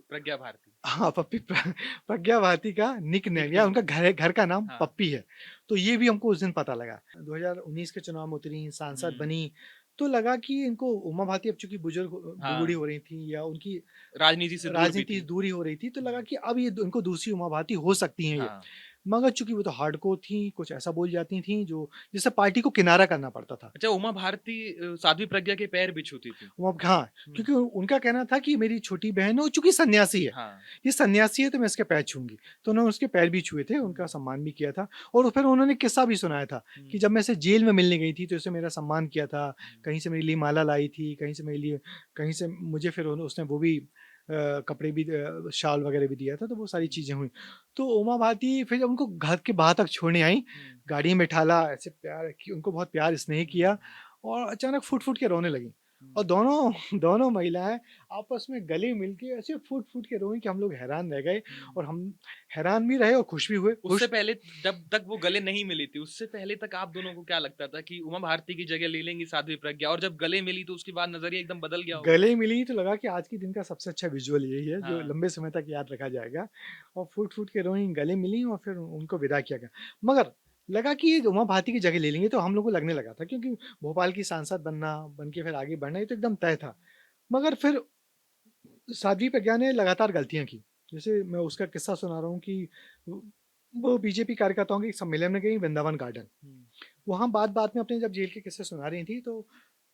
प्रज्ञा भारती हाँ, पप्पी प्रज्ञा भारती का निक नेम या निकनेम उनका था। घर का नाम हाँ। पप्पी है। तो ये भी हमको उस दिन पता लगा। 2019 के चुनाव में उतरी, सांसद हम्म, बनी, तो लगा कि इनको उमा भारती अब चूंकि बूढ़ी हाँ, हो रही थी, या उनकी राजनीति से दूर भी राजनीति थी। से दूरी हो रही थी, तो लगा हम्म, कि अब ये इनको दूसरी उमा भारती हो सकती हैं ये। हाँ, मगर चूंकि वो तो हार्डकोर थी, कुछ ऐसा बोल जाती थी जो जिससे पार्टी को किनारा करना पड़ता था। अच्छा, उमा भारती साध्वी प्रज्ञा के पैर भी छूती थी। वो हाँ, हम्म, क्योंकि उनका कहना था कि मेरी छोटी बहन है, वो चूंकि सन्यासी है, हाँ, ये सन्यासी है तो मैं इसके पैर छूंगी। तो उन्होंने उसके पैर भी छुए थे, उनका हम्म, सम्मान भी किया था। और फिर उन्होंने किस्सा भी सुनाया था कि हम्म, जब मैं इसे जेल में मिलने गई थी तो इसने मेरा सम्मान किया था, हम्म, कहीं से मेरे लिए माला लाई थी, कहीं से मेरे लिए, कहीं से मुझे फिर उसने वो भी कपड़े भी, शाल वगैरह भी दिया था, तो वो सारी हम्म, चीज़ें हुई। तो उमा भारती फिर जब उनको घर के बाहर तक छोड़ने आई, हम्म, गाड़ी में ठाला, ऐसे प्यार कि उनको बहुत प्यार स्नेह किया, हम्म, और अचानक फूट फूट के रोने लगी। और हम्म। दोनों दोनों महिलाएं आपस में गले मिल के ऐसे फूट फूट के रोई कि हम लोग हैरान रह गए, हम्म। और हम हैरान भी रहे और खुश भी हुए। उससे खुश, पहले, जब तक वो गले नहीं मिली थी, उससे पहले तक आप दोनों को क्या लगता था कि उमा भारती की जगह ले लेंगी साध्वी प्रज्ञा, और जब गले मिली तो उसके बाद नजरिया एकदम बदल गया होगा? गले मिली तो लगा कि आज के दिन का सबसे अच्छा विजुअल यही है जो हाँ, लंबे समय तक याद रखा जाएगा। और फूट फूट के रोई, गले मिली, और फिर उनको विदा किया गया। मगर लगा कि ये उमा भारती की जगह ले लेंगे, तो हम लोग को लगने लगा था, क्योंकि भोपाल की सांसद बनना, बन के फिर आगे बढ़ना, ये तो एकदम तय था। मगर फिर साध्वी प्रज्ञा ने लगातार गलतियां की। जैसे मैं उसका किस्सा सुना रहा हूँ कि वो बीजेपी कार्यकर्ताओं के एक सम्मेलन में गई, वृंदावन गार्डन। हम्म, वहां बात बात में अपने जब जेल के किस्से सुना रही थी, तो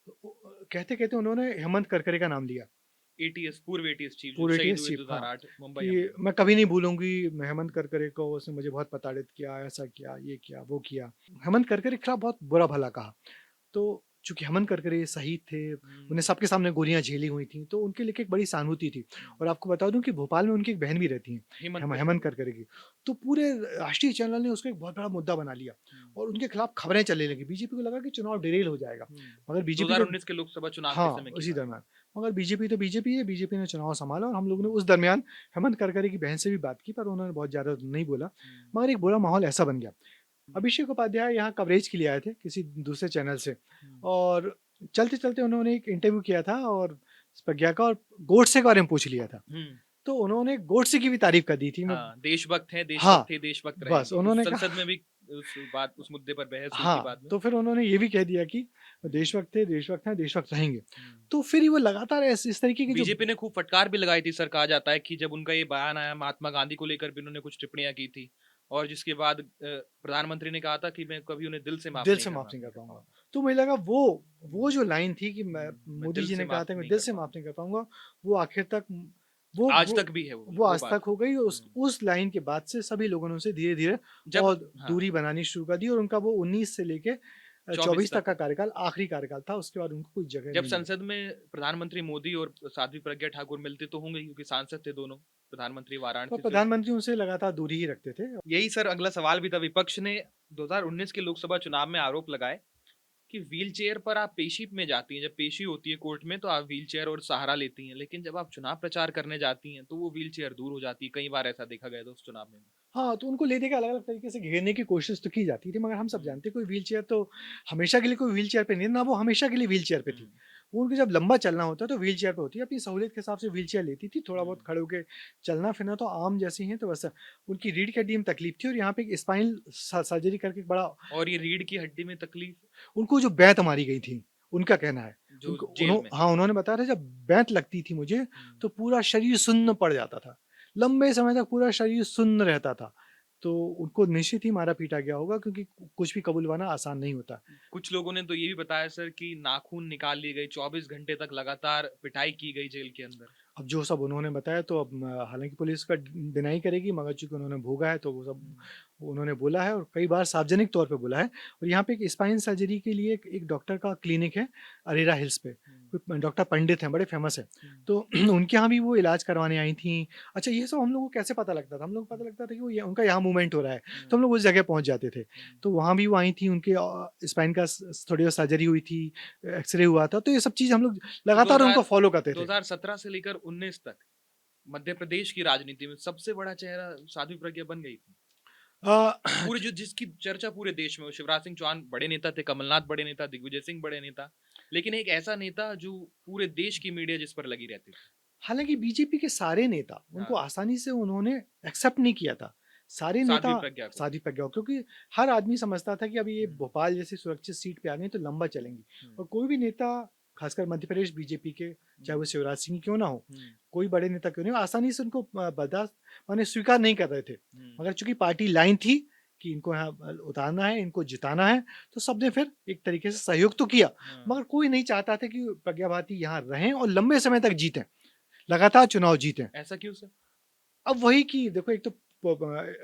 कहते कहते उन्होंने हेमंत करकरे का नाम लिया, एटीएस, पूर्व एटीएस चीफ जो पूर्व शहीद एटीएस हुए चीफ, हाँ, 2008 मुंबई कि हमले में। मैं कभी नहीं भूलूंगी हेमंत करकरे को, उसने मुझे बहुत प्रताड़ित किया, ऐसा किया, ये किया, वो किया। हेमंत करकरे के खिलाफ बहुत बुरा भला कहा। तो चूंकि हेमंत करकरे शहीद थे, उन्हें हम्म, सबके सामने गोलियां झेली हुई थी, तो उनके लिए एक बड़ी सहानुभूति थी। हम्म, और आपको बता दूं कि भोपाल में उनकी एक बहन भी रहती हैं, हेमंत हेमंत करकरे। करकरे की। तो पूरे राष्ट्रीय चैनल ने उसको एक बहुत बड़ा मुद्दा बना लिया, हम्म, और उनके खिलाफ खबरें चलने लगी। बीजेपी को लगा कि चुनाव डिरेल हो जाएगा, मगर बीजेपी तो, 2019 के लोकसभा चुनाव के हाँ, समय की उसी बात। दरमियान, मगर बीजेपी तो बीजेपी है, बीजेपी ने चुनाव संभाला, और हम लोगों ने उस दरमियान हेमंत करकरे की बहन से भी बात की, पर उन्होंने बहुत ज़्यादा नहीं बोला। हम्म, मगर एक बुरा माहौल ऐसा बन गया। हम्म, अभिषेक उपाध्याय यहाँ कवरेज के लिए आए थे किसी दूसरे चैनल से, हम्म, और चलते चलते उन्होंने एक इंटरव्यू किया था, और प्रज्ञा का और गोडसे के बारे में पूछ लिया था। हम्म, तो उन्होंने गोडसे की भी तारीफ कर दी थी। हाँ, देशभक्त हैं, हाँ, देशभक्त थे, देशभक्त बस रहेंगे। उन्होंने उस कहा संसद में भी उस मुद्दे पर बहस हुई थी हाँ, बाद में। तो फिर उन्होंने ये भी कह दिया कि देशभक्त थे, देशभक्त हैं, देशभक्त रहेंगे। हम्म। तो फिर वो लगातार इस तरीके की जो बीजेपी ने खूब फटकार भी लगाई थी सर, कहा जाता है कि जब उनका ये बयान आया महात्मा गांधी को लेकर भी उन्होंने कुछ टिप्पणियां की थी, और जिसके बाद प्रधानमंत्री ने कहा था कि मैं कभी उन्हें दिल से माफ दिल नहीं से माफ नहीं कर कर पाऊंगा। पाऊंगा। तो मुझे लगा वो जो लाइन थी कि मैं मोदी दिल जी से ने कहा माफ था कि मैं नहीं दिल कर से माफ पाऊंगा। नहीं कर पाऊंगा, वो आखिर तक वो आज वो तक भी है वो वो आज बात। तक हो गई। हम्म। उस लाइन के बाद से सभी लोगों ने उनसे धीरे धीरे जब बहुत हाँ दूरी बनानी शुरू कर दी, और उनका वो 19 से लेके 24 24 तक तक का कार्यकाल आखिरी कार्यकाल था। उसके बाद उनको कोई जगह जब नहीं मिली। संसद में प्रधानमंत्री मोदी और साध्वी प्रज्ञा ठाकुर मिलते तो होंगे, क्योंकि सांसद थे दोनों, प्रधानमंत्री तो वाराणसी से। प्रधानमंत्री उनसे लगातार दूरी ही रखते थे। यही सर अगला सवाल भी था। विपक्ष ने 2019 के लोकसभा चुनाव में आरोप लगाए कि व्हील चेयर पर आप पेशी में जाती हैं, जब पेशी होती है कोर्ट में तो आप व्हील चेयर और सहारा लेती हैं, लेकिन जब आप चुनाव प्रचार करने जाती हैं तो वो व्हील चेयर दूर हो जाती है। कई बार ऐसा देखा गया था उस चुनाव में भी। हाँ, तो उनको ले दे के अलग-अलग तरीके से घेरने की कोशिश तो की जाती थी, मगर हम सब हम्म, जानते हैं कोई व्हीलचेयर तो हमेशा के लिए कोई व्हीलचेयर पे नहीं है, ना वो हमेशा के लिए व्हीलचेयर पे थी। हम्म, वो उनको जब लंबा चलना होता है तो व्हीलचेयर पे होती है, अपनी सहूलियत के हिसाब से व्हीलचेयर लेती थी, थोड़ा बहुत हम्म। खड़े होके चलना-फिरना तो आम जैसे ही हैं, तो बस उनकी रीढ़ की हड्डी में तकलीफ थी, और यहाँ पे एक स्पाइनल सर्जरी करके एक बड़ा और ये रीढ़ की हड्डी में तकलीफ उनको जो बेंत मारी गई थी, उनका कहना है। जो जेल में। उन्होंने बताया था जब बेंत लगती थी मुझे, हम्म, तो पूरा शरीर सुन्न पड़ जाता था। लंबे समय तक पूरा शरीर सुन्न रहता था। तो उनको निश्चित ही मारा-पीटा गया होगा, क्योंकि कुछ भी कबूलवाना आसान नहीं होता। कुछ लोगों ने तो ये भी बताया सर कि नाखून निकाल लिए गए, 24 घंटे तक लगातार पिटाई की गई जेल के अंदर। अब जो सब उन्होंने बताया, तो अब हालाँकि पुलिस का डिनाई करेगी, मगर चूँकि उन्होंने भोगा है तो वो सब हम्म, उन्होंने बोला है, और कई बार सार्वजनिक तौर पे बोला है। और यहाँ पे एक स्पाइन सर्जरी के लिए एक डॉक्टर का क्लिनिक है अरेरा हिल्स पे। हम्म, कोई डॉक्टर पंडित हैं, बड़े फ़ेमस हैं। हम्म, तो उनके यहाँ भी वो इलाज करवाने आई थीं। अच्छा, ये सब हम लोगों को कैसे पता लगता था? हम लोग को पता लगता था कि वो ये उनका यहाँ मूवमेंट हो रहा है, तो हम लोग उस जगह पहुँच जाते थे। हम्म। तो वहाँ भी वो आई थीं, उनके स्पाइन का थोड़ी सर्जरी हुई थी, एक्स-रे हुआ था। तो ये सब चीज़ हम लोग तो लगातार उनको फ़ॉलो करते थे। 2017 से लेकर 19 तक मध्य प्रदेश की राजनीति में सबसे बड़ा चेहरा साध्वी प्रज्ञा बन गई थी। अ, पूरे जो जिसकी चर्चा पूरे देश में हो, शिवराज सिंह चौहान बड़े नेता थे, कमलनाथ बड़े नेता, दिग्विजय सिंह बड़े नेता, लेकिन एक ऐसा नेता जो पूरे देश की मीडिया जिस पर लगी रहती थी। हालाँकि बीजेपी के सारे नेता, उनको हाँ, आसानी से उन्होंने एक्सेप्ट नहीं किया था। सारे साध्वी नेता प्रज्ञा को। साध्वी प्रज्ञा को, क्योंकि हर आदमी समझता था कि अभी ये हम्म, भोपाल जैसी सुरक्षित सीट पे आ गए तो लंबा चलेंगी। हम्म, और कोई भी नेता, खासकर मध्य प्रदेश बीजेपी के, चाहे वो शिवराज सिंह क्यों ना हो, हम्म, कोई बड़े नेता क्यों नहीं हो, आसानी से उनको बर्दाश्त माने स्वीकार नहीं कर रहे थे। हम्म, मगर चूँकि पार्टी लाइन थी कि इनको यहाँ उतारना है, इनको जिताना है, तो सबने फिर एक तरीके से सहयोग तो किया। हाँ। मगर कोई नहीं चाहता था कि प्रज्ञा भारती यहाँ रहें और लंबे समय तक जीतें, लगातार चुनाव जीतें। ऐसा क्यों सर? अब वही कि देखो, एक तो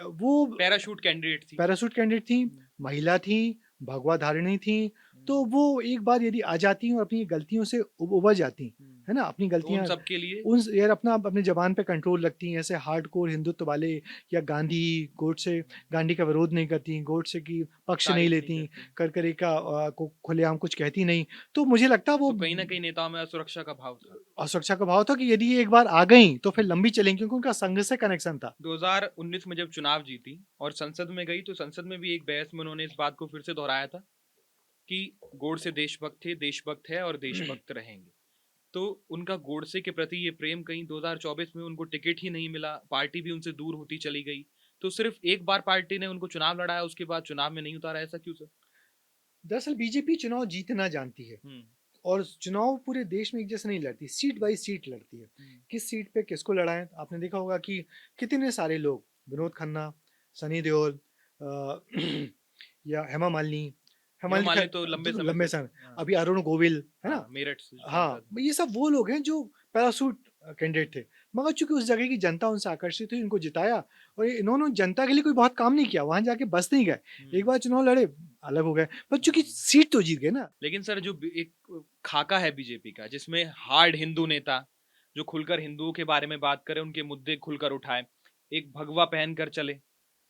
वो पैराशूट कैंडिडेट थी। पैराशूट कैंडिडेट थी, हम्म, महिला थी, भगवा धारिणी थी, तो हम्म, वो एक बार यदि आ जाती और अपनी गलतियों से उबर जाती, हम्म। है ना? अपनी तो उन गलतियाँ सब के लिए उन यार अपनी ज़बान पे कंट्रोल रखती हैं, ऐसे हार्डकोर हिंदुत्व वाले, या गोडसे गांधी का विरोध नहीं करती, गोडसे की पक्ष नहीं तारीफ नहीं लेती, करती, करकरे का को खुलेआम कुछ कहती नहीं। तो मुझे लगता वो तो कहीं ना कहीं नेताओं में असुरक्षा का भाव था। असुरक्षा का भाव था कि यदि ये एक बार आ गईं, तो फिर लंबी चलेंगी, क्योंकि उनका संघ से कनेक्शन था। 2019 में जब चुनाव जीती और संसद में गई, तो संसद में भी एक बहस में उन्होंने इस बात को फिर से दोहराया था कि गोडसे देशभक्त थे, देशभक्त है और देशभक्त रहेंगे। तो उनका गोडसे के प्रति ये प्रेम कहीं 2024 में उनको टिकट ही नहीं मिला, पार्टी भी उनसे दूर होती चली गई। तो सिर्फ एक बार पार्टी ने उनको चुनाव लड़ाया, उसके बाद चुनाव में नहीं उतारा, ऐसा क्यों सर? दरअसल बीजेपी चुनाव जीतना जानती है, हम्म, और चुनाव पूरे देश में एक जैसे नहीं लड़ती, सीट बाई सीट लड़ती है। हम्म, किस सीट पे किसको लड़ाएं, आपने देखा होगा कि कितने सारे लोग, विनोद खन्ना, सनी देओल, अ, या हेमा मालिनी, हेमा हेमा मालिनी मालिनी खैर तो लंबे तो समय लंबे से। समय, हाँ, अभी अरुण गोविल, है ना? हाँ, मेरठ से हाँ, सांसद। ये सब वो लोग हैं जो पैराशूट कैंडिडेट थे। मगर चूँकि उस जगह की जनता उनसे आकर्षित हुई, इनको जिताया, और इन्होंने जनता के लिए कोई बहुत काम नहीं किया, वहाँ जाके बस नहीं गए। एक हम्म, बार चुनाव लड़े, अलग हो गए, पर चूँकि हम्म। सीट तो जीत गए ना। लेकिन सर जो एक खाका है बीजेपी का, जिसमें हार्ड हिंदू नेता जो खुलकर हिंदुओं के बारे में बात करे, उनके मुद्दे खुलकर उठाए, एक भगवा पहन कर चले,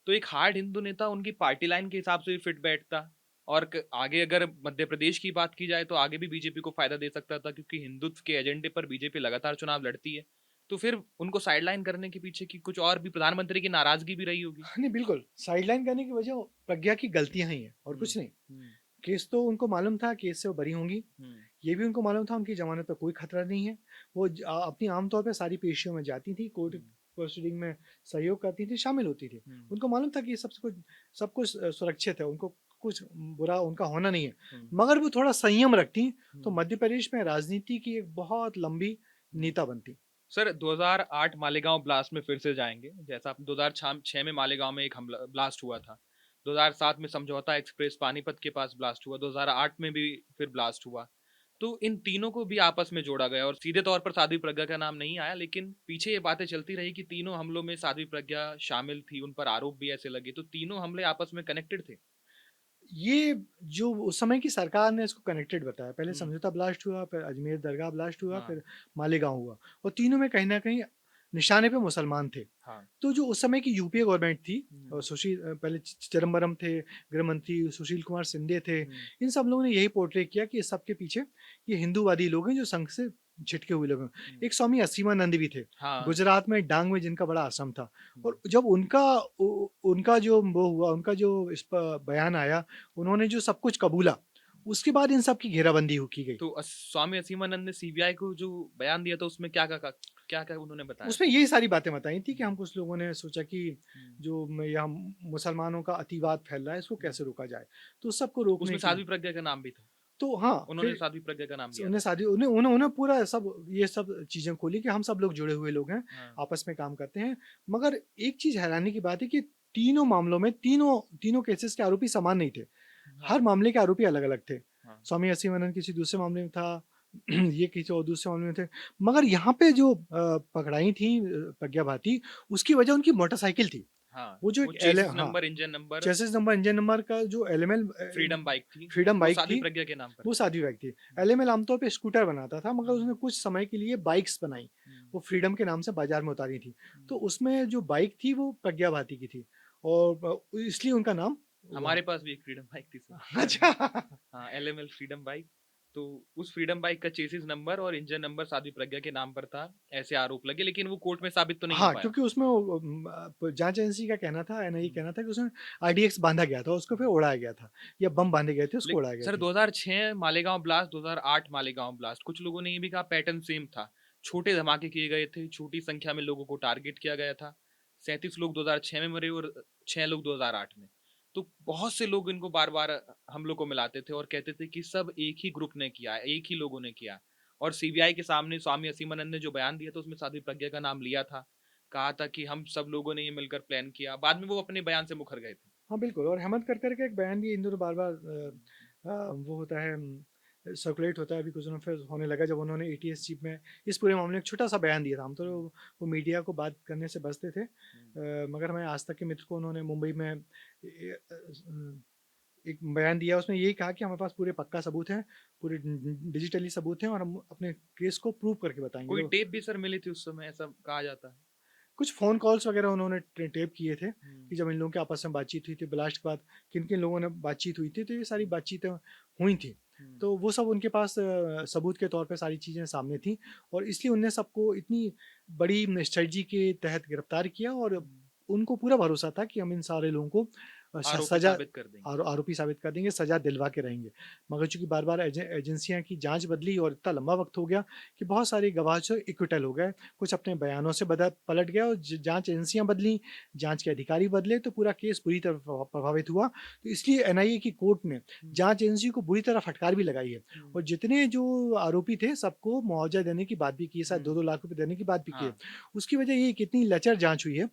तो एक हार्ड हिंदू नेता उनकी पार्टी लाइन के हिसाब से भी फिट बैठता। और आगे अगर मध्य प्रदेश की बात की जाए तो आगे भी बीजेपी को फायदा दे सकता था, क्योंकि हिंदुत्व के एजेंडे पर बीजेपी लगातार चुनाव लड़ती है। तो फिर उनको साइडलाइन करने के पीछे की कुछ और भी प्रधानमंत्री की नाराजगी भी रही होगी। नहीं, बिल्कुल, साइडलाइन करने की वजह प्रज्ञा की गलतियाँ ही हैं, और हम्म, कुछ नहीं। हम्म, केस तो उनको मालूम था, केस से वो बरी होंगी। हम्म, ये भी उनको मालूम था उनकी ज़मानत पे कोई खतरा नहीं है। वो अपनी आम तौर पे सारी पेशियों में जाती थी, कोर्ट हुँ, प्रोसीडिंग में सहयोग करती थी, शामिल होती थी। हुँ, उनको मालूम था कि ये सब कुछ सुरक्षित है, उनको कुछ बुरा उनका होना नहीं है। हुँ, मगर वो थोड़ा संयम रखती, तो हुँ, मध्य प्रदेश में राजनीति की एक बहुत लंबी हुँ। नेता बनती। सर 2008 मालेगाँव ब्लास्ट में फिर से जाएँगे। जैसा आप 2006 में मालेगाँव में एक हमला ब्लास्ट हुआ था। 2007 में समझौता एक्सप्रेस पानीपत के पास ब्लास्ट हुआ। 2008 में भी फिर ब्लास्ट हुआ। तो इन तीनों को भी आपस में जोड़ा गया और सीधे तौर पर साध्वी प्रज्ञा का नाम नहीं आया, लेकिन पीछे ये बातें चलती रही कि तीनों हमलों में साध्वी प्रज्ञा शामिल थी, उन पर आरोप भी ऐसे लगे। तो तीनों हमले आपस में कनेक्टेड थे। ये जो उस समय की सरकार ने इसको कनेक्टेड बताया। पहले हुँ, समझौता ब्लास्ट हुआ, फिर अजमेर दरगाह ब्लास्ट हुआ, हाँ, फिर मालेगाँव हुआ और तीनों में कहीं न कहीं निशाने पे मुसलमान थे। हाँ। तो जो उस समय की यूपीए गवर्नमेंट थी हुँ, और पहले चिदम्बरम थे, गृह मंत्री सुशील कुमार शिंदे थे। हुँ, इन सब लोगों ने यही पोर्ट्रे किया कि इस सब के पीछे ये हिंदूवादी लोग हैं जो संघ से छिटके हुए लोग हैं। हुँ। एक स्वामी असीमानंद भी थे, हाँ, गुजरात में डांग में जिनका बड़ा आश्रम था हुँ। और जब उनका जो वो हुआ, उनका जो इस प बयान आया, उन्होंने जो सब कुछ कबूला, उसके बाद इन सब की घेराबंदी की गई। तो स्वामी असीमानंद ने सीबीआई को जो बयान दिया था उसमें क्या-क्या उन्होंने बताया उसमें था? यही सारी बातें बताई थी कि हुँ, हम कुछ लोगों ने सोचा कि हुँ, जो यहाँ मुसलमानों का अतिवाद फैल रहा है, इसको हुँ। कैसे रोका जाए? तो उस सबको रोकने उसमें के लिए साध्वी प्रज्ञा का नाम भी था। तो हाँ, उन्होंने फिर साध्वी प्रज्ञा का नाम लिया उन्हें था। शादी उन्हें उन्हें उन्हें पूरा सब ये सब चीज़ें खोली कि हम सब लोग जुड़े हुए लोग हैं, हाँ, आपस में काम करते हैं। मगर एक चीज़ हैरानी की बात है कि तीनों मामलों में तीनों तीनों केसेस के आरोपी समान नहीं थे। हर हाँ, मामले के आरोपी अलग-अलग थे। हाँ। स्वामी असीमानंद किसी दूसरे मामले में था, ये किसी और दूसरे मामले में थे। मगर यहाँ पे जो पकड़ाई थी प्रज्ञा भाटी, उसकी वजह उनकी मोटरसाइकिल थी। हाँ, वो जो वो एक चेसिस हाँ, number, engine number, chassis number, engine number का जो एलएमएल फ्रीडम बाइक थी, फ्रीडम वो बाइक साध्वी थी, प्रज्ञा के नाम पर वो थी। साध्वी बाइक थी। हुँ, एलएमएल आमतौर पे स्कूटर बनाता था, मगर हुँ, उसने कुछ समय के लिए बाइक्स बनाई। हुँ, वो फ्रीडम के नाम से बाज़ार में उतारी थी। हुँ। तो उसमें जो बाइक थी वो प्रज्ञा भाटी की थी और इसलिए उनका नाम वहाँ हमारे पास भी एक फ्रीडम बाइक थी सर। अच्छा। हाँ, एलएमएल फ्रीडम बाइक। तो उस फ्रीडम बाइक का चेसिस नंबर और इंजन नंबर साध्वी प्रज्ञा के नाम पर था, ऐसे आरोप लगे, लेकिन वो कोर्ट में साबित तो नहीं हो हाँ, पाया। क्योंकि उसमें वो जाँच एजेंसी का कहना था, एनआईए हुँ, कहना था कि उसमें आरडीएक्स बाँधा गया था, उसको फिर हुँ। उड़ाया गया था या बम बाँधे गए थे, उसको लेक उड़ाए गए सर थे। 2006 मालेगाँव ब्लास्ट, 2008 मालेगाँव ब्लास्ट, कुछ लोगों ने ये भी कहा पैटर्न सेम था। छोटे धमाके किए गए थे, छोटी संख्या में लोगों को टारगेट किया गया था। 37 लोग 2006 में मरे और 6 लोग 2008 में। तो बहुत से लोग इनको बार-बार हमलों को मिलाते थे और कहते थे कि सब एक ही ग्रुप ने किया है, एक ही लोगों ने किया। और सीबीआई के सामने स्वामी असीमानंद ने जो बयान दिया था उसमें साध्वी प्रज्ञा का नाम लिया था। कहा था कि हम सब लोगों ने ये मिलकर प्लान किया। बाद में वो अपने बयान से मुकर गए थे। हाँ, बिल्कुल और हेमंत करकर का एक बयान भी इन दिनों बार-बार हुँ, वो होता है सर्कुलेट होता है अभी कुछ दिनों फिर होने लगा जब उन्होंने एटीएस चीफ में इस पूरे मामले में एक छोटा-सा बयान दिया था। हम तो हुँ, वो मीडिया को बात करने से बचते थे। हुँ, मगर हमारे आज तक के मित्र को उन्होंने मुंबई में एक बयान दिया उसमें यही कहा कि हमारे पास पूरे पक्का सबूत हैं, पूरे डिजिटली सबूत हैं और हम अपने केस को प्रूव करके बताएँगे। कोई तो टेप भी सर मिली थी उस समय ऐसा कहा जाता है। कुछ फ़ोन कॉल्स वगैरह उन्होंने टेप किए थे हुँ, कि जब इन लोगों की आपस में बातचीत हुई थी, ब्लास्ट के बाद किन-किन लोगों ने बातचीत हुई थी, तो ये सारी हुँ, बातचीतें हुई थी। हुँ, तो वो सब उनके पास सबूत के तौर पे सारी चीज़ें सामने थी और इसलिए उनने सबको इतनी बड़ी स्ट्रैटेजी के तहत गिरफ्तार किया और हुँ। उनको पूरा भरोसा था कि हम इन सारे लोगों को आरोपी सज़ा साबित कर देंगे। आरोपी साबित कर देंगे, सज़ा दिलवा के रहेंगे। मगर चूँकि बार-बार एजेंसियाँ की जाँच बदली और इतना लंबा वक़्त हो गया कि बहुत सारे गवाह जो एक्विटल हो गए। कुछ अपने बयानों से पलट गया और जांच एजेंसियां बदली, जांच के अधिकारी बदले तो पूरा केस बुरी तरह प्रभावित हुआ। तो इसलिए एनआईए की कोर्ट ने हुँ, जांच एजेंसी को बुरी तरह फटकार भी लगाई है हुँ, और जितने जो आरोपी थे सबको मुआवजा देने की बात भी की है, शायद हुँ, 2-2 लाख रुपए देने की बात भी की है। हाँ, उसकी वजह ये कितनी लचर जांच हुई है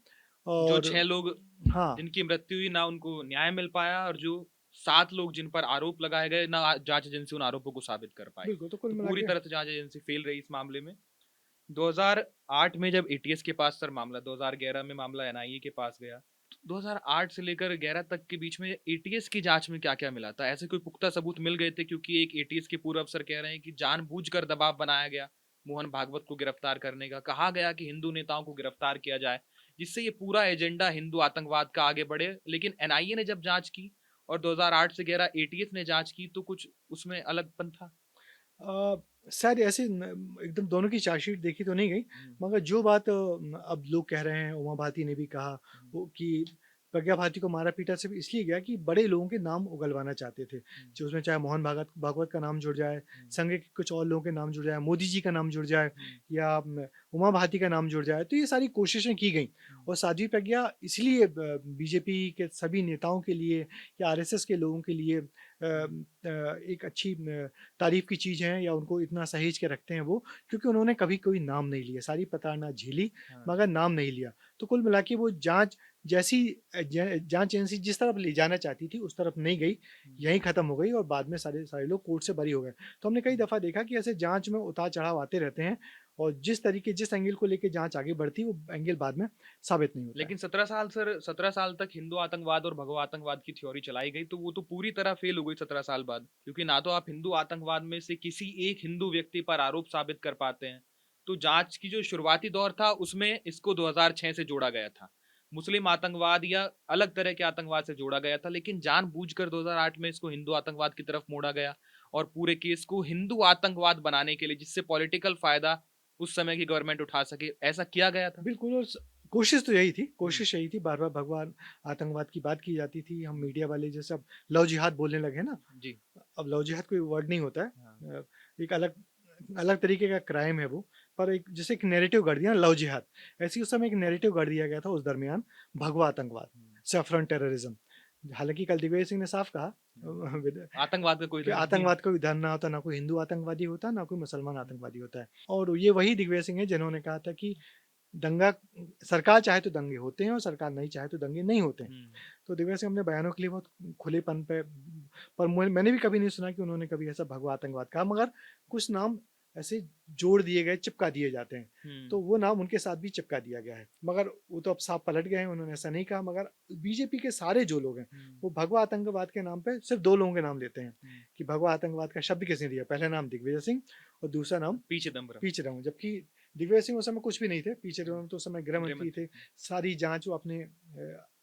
जो और 6 लोग हाँ, जिनकी मृत्यु हुई ना उनको न्याय मिल पाया और जो 7 लोग जिन पर आरोप लगाए गए ना जाँच एजेंसी उन आरोपों को साबित कर पाई। बिल्कुल तो कुल तो मिला पूरी के तरह से जाँच एजेंसी फेल रही इस मामले में। 2008 में जब एटीएस के पास सर मामला 2011 में मामला एनआईए के पास गया। 2008 से लेकर 11 तक के बीच में एटीएस की जाँच में क्या-क्या मिला था? ऐसे कोई पुख्ता सबूत मिल गए थे क्योंकि एक एटीएस के पूर्व अफसर कह रहे हैं कि जानबूझकर दबाव बनाया गया, मोहन भागवत को गिरफ्तार करने का। कहा गया कि हिंदू नेताओं को गिरफ्तार किया जाए, जिससे ये पूरा एजेंडा हिंदू आतंकवाद का आगे बढ़े। लेकिन एनआईए ने जब जाँच की और 2008 से 11 एटीएस ने जाँच की तो कुछ उसमें अलगपन था। शायद ऐसे एकदम दोनों की चार्जशीट देखी तो नहीं गई, हुँ, मगर जो बात अब लोग कह रहे हैं, उमा भारती ने भी कहा हुँ, वो कि प्रज्ञा भारती को मारा पीटा सिर्फ इसलिए गया कि बड़े लोगों के नाम उगलवाना चाहते थे, जो उसमें चाहे मोहन भागवत का नाम जुड़ जाए, संघ के कुछ और लोगों के नाम जुड़ जाए, मोदी जी का नाम जुड़ जाए, या उमा भारती का नाम जुड़ जाए। तो ये सारी कोशिशें की गई, और साध्वी प्रज्ञा इसलिए बीजेपी के सभी नेताओं के लिए या आरएसएस के लोगों के लिए एक अच्छी तारीफ की चीज़ है, या उनको इतना सहेज के रखते हैं वो, क्योंकि उन्होंने कभी कोई नाम नहीं लिया, सारी प्रताड़ना झेली हाँ। मगर नाम नहीं लिया। तो कुल मिला के वो जांच जैसी जांच एजेंसी जिस तरफ ले जाना चाहती थी उस तरफ नहीं गई, यहीं खत्म हो गई, और बाद में सारे सारे लोग कोर्ट से बरी हो गए। तो हमने कई दफ़ा देखा कि ऐसे जांच में उतार चढ़ाव आते रहते हैं, और जिस एंगल को लेके जांच आगे बढ़ती है वो एंगल बाद में साबित नहीं होता है। लेकिन 17 साल तक हिंदू आतंकवाद और भगवा आतंकवाद की थ्योरी चलाई गई, तो वो तो पूरी तरह फेल हो गई 17 साल बाद, क्योंकि ना तो आप हिंदू आतंकवाद में से किसी एक हिंदू व्यक्ति पर आरोप साबित कर पाते हैं। तो जांच की जो शुरुआती दौर था उसमें इसको 2006 से जोड़ा गया था, मुस्लिम आतंकवाद या अलग तरह के आतंकवाद से जोड़ा गया था, लेकिन जानबूझकर 2008 में इसको हिंदू आतंकवाद की तरफ मोड़ा गया और पूरे केस को हिंदू आतंकवाद बनाने के लिए, जिससे पॉलिटिकल फायदा उस समय की गवर्नमेंट उठा सके, ऐसा किया गया था। बिल्कुल, और कोशिश तो यही थी, कोशिश यही थी, बार-बार भगवान आतंकवाद की बात की जाती थी। हम मीडिया वाले जैसे अब लव जिहाद बोलने लगे हैं ना, जी। अब लव जिहाद कोई वर्ड नहीं होता हाँ। है। एक अलग अलग तरीके का क्राइम है वो, पर एक जैसे एक नैरेटिव गढ़ दिया ना लव जिहाद, ऐसे ही उस समय एक नैरेटिव गढ़ दिया गया था उस दरमियान, भगवा आतंकवाद, सैफरन टेररिज्म। हालाँकि कल दिग्विजय सिंह ने साफ कहा विद आतंकवाद का कोई कि धर्म नहीं। आतंकवाद का विधान ना होता, ना कोई हिंदू आतंकवादी होता, ना कोई मुसलमान आतंकवादी होता है। और ये वही दिग्विजय सिंह है जिन्होंने कहा था कि दंगा सरकार चाहे तो दंगे होते हैं और सरकार नहीं चाहे तो दंगे नहीं होते हैं। तो दिग्विजय सिंह अपने बयानों के लिए बहुत खुलेपन पे, पर मैंने भी कभी नहीं सुना कि उन्होंने कभी ऐसा भगवा आतंकवाद कहा, मगर कुछ नाम ऐसे जोड़ दिए गए, चिपका दिए जाते हैं। तो वो नाम उनके साथ भी चिपका दिया गया है, मगर वो तो अब साफ पलट गए हैं, उन्होंने ऐसा नहीं कहा। मगर बीजेपी के सारे जो लोग हैं वो भगवा आतंकवाद के नाम पे सिर्फ दो लोगों के नाम लेते हैं कि भगवा आतंकवाद का शब्द किसने दिया। पहला नाम दिग्विजय सिंह और दूसरा नाम पी चिदम्बरम। पी चिदम्बरम, जबकि दिग्विजय सिंह उस समय कुछ भी नहीं थे, पी चिदम्बरम तो उस समय गृह गृह मंत्री थे। मंत्री। सारी जांच वो अपने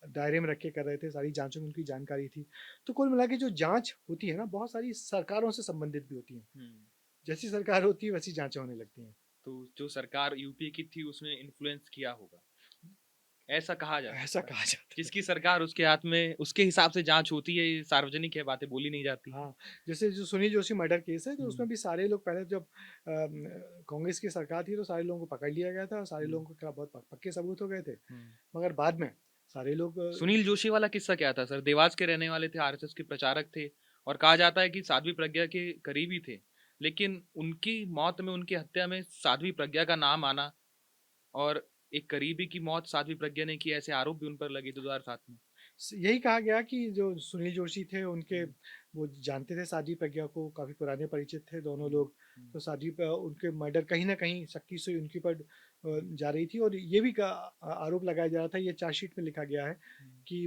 दायरे में रख के कर रहे थे, सारी जांचों में उनकी जानकारी थी। तो कुल मिला के जो जांच होती है ना, बहुत सारी सरकारों से संबंधित भी होती है। जैसी सरकार होती है वैसी जांचें होने लगती हैं। तो जो सरकार यूपी की थी उसने इन्फ्लुएंस किया होगा, ऐसा कहा जाता ऐसा है। कहा जाता है। जिसकी सरकार उसके हाथ में, उसके हिसाब से जांच होती है, ये सार्वजनिक है, बातें बोली नहीं जाती। हाँ, जैसे जो सुनील जोशी मर्डर केस है, तो उसमें हम्म। भी सारे लोग पहले जब कांग्रेस की सरकार थी तो सारे लोगों को पकड़ लिया गया था और सारे हम्म। लोगों को क्या बहुत पक्के सबूत हो गए थे। मगर बाद में सारे लोग सुनील जोशी वाला किस्सा क्या था सर? देवास के रहने वाले थे, आरएसएस के प्रचारक थे, और कहा जाता है कि साध्वी प्रज्ञा के करीबी थे, लेकिन उनकी मौत में, उनकी हत्या में साध्वी प्रज्ञा का नाम आना, और एक करीबी की मौत साध्वी प्रज्ञा ने की, ऐसे आरोप भी उन पर लगे 2007 में। यही कहा गया कि जो सुनील जोशी थे उनके, वो जानते थे साध्वी प्रज्ञा को, काफ़ी पुराने परिचित थे दोनों लोग। तो उनके मर्डर कहीं ना कहीं शक्ति से उनके ऊपर जा रही थी, और ये भी आरोप लगाया जा रहा था, ये चार्जशीट में लिखा गया है कि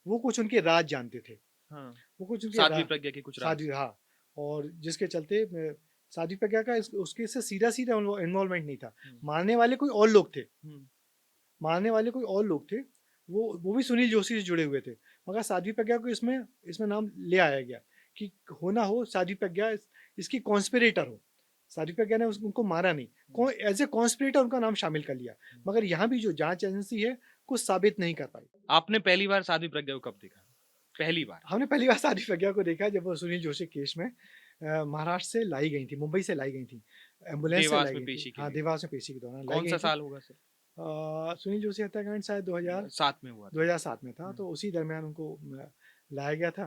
वो कुछ उनके राज जानते थे। हाँ, वो कुछ उनके साध्वी प्रज्ञा के कुछ राज। साध्वी, हाँ, और जिसके चलते साध्वी प्रज्ञा का उसके से सीधा सीधा इन्वॉल्वमेंट नहीं था। मारने वाले कोई और लोग थे, मारने वाले कोई और लोग थे, वो भी सुनील जोशी से जुड़े हुए थे, मगर साध्वी प्रज्ञा को इसमें इसमें नाम ले आया गया कि हो ना हो साध्वी प्रज्ञा इसकी कॉन्स्पिरेटर हो। साध्वी प्रज्ञा ने उनको मारा नहीं, एज ए कॉन्स्पिरेटर उनका नाम शामिल कर लिया, मगर यहाँ भी जो जांच एजेंसी है कुछ साबित नहीं कर पाई। आपने पहली बार साध्वी प्रज्ञा को कब देखा? पहली बार? हमने पहली बार साध्वी प्रज्ञा को देखा जब वो सुनील जोशी केस में महाराष्ट्र से लाई गई थी, मुंबई से लाई गई थी, एम्बुलेंस से देवास लाई में गई पेशी थी। के हाँ, लिए। देवास में पेशी के दौरान लाई कौन गई सा थी। साल होगा सर? सुनील जोशी हत्याकांड शायद 7 में हुआ था। 2007 में था, तो उसी दरमियान उनको लाया गया था,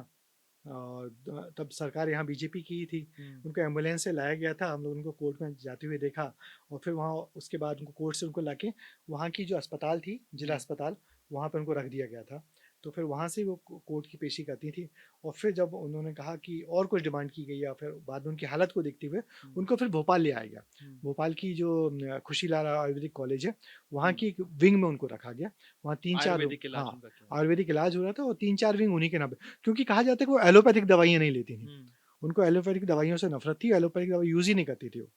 और तब सरकार यहाँ बीजेपी की ही थी। उनको एम्बुलेंस से लाया गया था, हम लोग उनको कोर्ट में जाते हुए देखा, और फिर वहाँ उसके बाद उनको कोर्ट से उनको लाके वहाँ की जो अस्पताल थी, जिला अस्पताल, वहाँ पर उनको रख दिया गया था। तो फिर वहाँ से वो कोर्ट की पेशी करती थी, और फिर जब उन्होंने कहा कि और कुछ डिमांड की गई, या फिर बाद में उनकी हालत को देखते हुए उनको फिर भोपाल ले आया गया। भोपाल की जो खुशीलाल आयुर्वेदिक कॉलेज है, वहाँ की एक विंग में उनको रखा गया। वहाँ 3-4 आयुर्वेदिक इलाज हाँ, उनका किया। आयुर्वेदिक इलाज हो रहा था, और 3-4 विंग उन्हीं के नाम पे, क्योंकि कहा जाता है कि वो एलोपैथिक दवाइयाँ नहीं लेती थी। उनको एलोपैथिक दवाइयों से नफरत थी, एलोपैथिक दवाई यूज़ ही नहीं करती थी वो।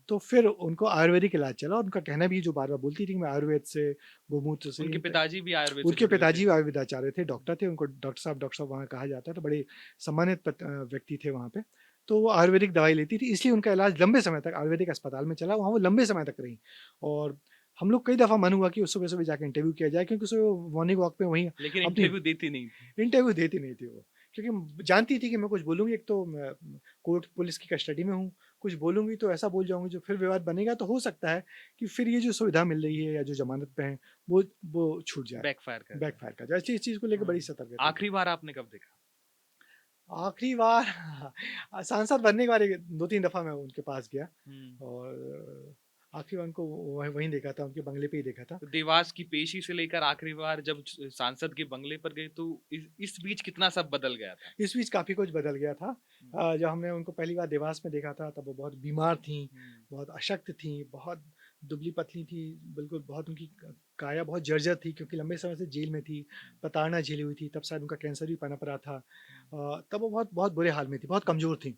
तो फिर उनको आयुर्वेदिक इलाज चला, और उनका कहना भी जो बार-बार बोलती थी कि मैं आयुर्वेद से, गोमूत्र से, उनके पिताजी भी आयुर्वेद से उनके जुड़े हुए पिताजी थे। आयुर्वेदाचार्य थे, डॉक्टर थे, उनको डॉक्टर साहब वहाँ कहा जाता है, तो बड़े सम्मानित व्यक्ति थे वहाँ पे। तो वो आयुर्वेदिक दवाई लेती थी, इसलिए उनका इलाज लंबे समय तक आयुर्वेदिक अस्पताल में चला, वहाँ वो लंबे समय तक रहीं। और हम लोग कई दफ़ा मन हुआ कि उस सुबह-सुबह जाके इंटरव्यू किया जाए, क्योंकि सुबह मॉर्निंग वॉक पे वहीं लेकिन अपनी इंटरव्यू देती नहीं थी। इंटरव्यू देती नहीं थी वो, क्योंकि जानती थी कि मैं कुछ बोलूँगी, एक तो मैं कोर्ट पुलिस की कस्टडी में हूँ, कुछ बोलूँगी तो ऐसा बोल जाऊँगी जो फिर विवाद बनेगा, तो हो सकता है कि फिर ये जो सुविधा मिल रही है या जो ज़मानत पे हैं, वो छूट जाए, बैकफायर कर जाए। बैकफायर कर जाए। इस चीज़ को लेके बड़ी हाँ। सतर्कता थी। आखिरी बार आपने कब देखा? आखिरी बार सांसद बनने के बाद 2-3 दफ़ा मैं उनके पास गया, हुँ। और आखिरी बार उनको वहीं देखा था, उनके बंगले पे ही देखा था। तो देवास की पेशी से लेकर आखिरी बार जब सांसद के बंगले पर गए तो इस बीच कितना सब बदल गया था? इस बीच काफ़ी कुछ बदल गया था। हुँ। जब हमने उनको पहली बार देवास में देखा था, तब वो बहुत बीमार थीं, हुँ। बहुत अशक्त थीं, बहुत दुबली-पतली थी, बिल्कुल बहुत उनकी काया बहुत जर्जर थी, क्योंकि लंबे समय से जेल में थी, प्रताड़ना झेली हुई थी, तब शायद उनका कैंसर भी पनप रहा था। तब वो बहुत बहुत बुरे हाल में थी, बहुत कमज़ोर थीं।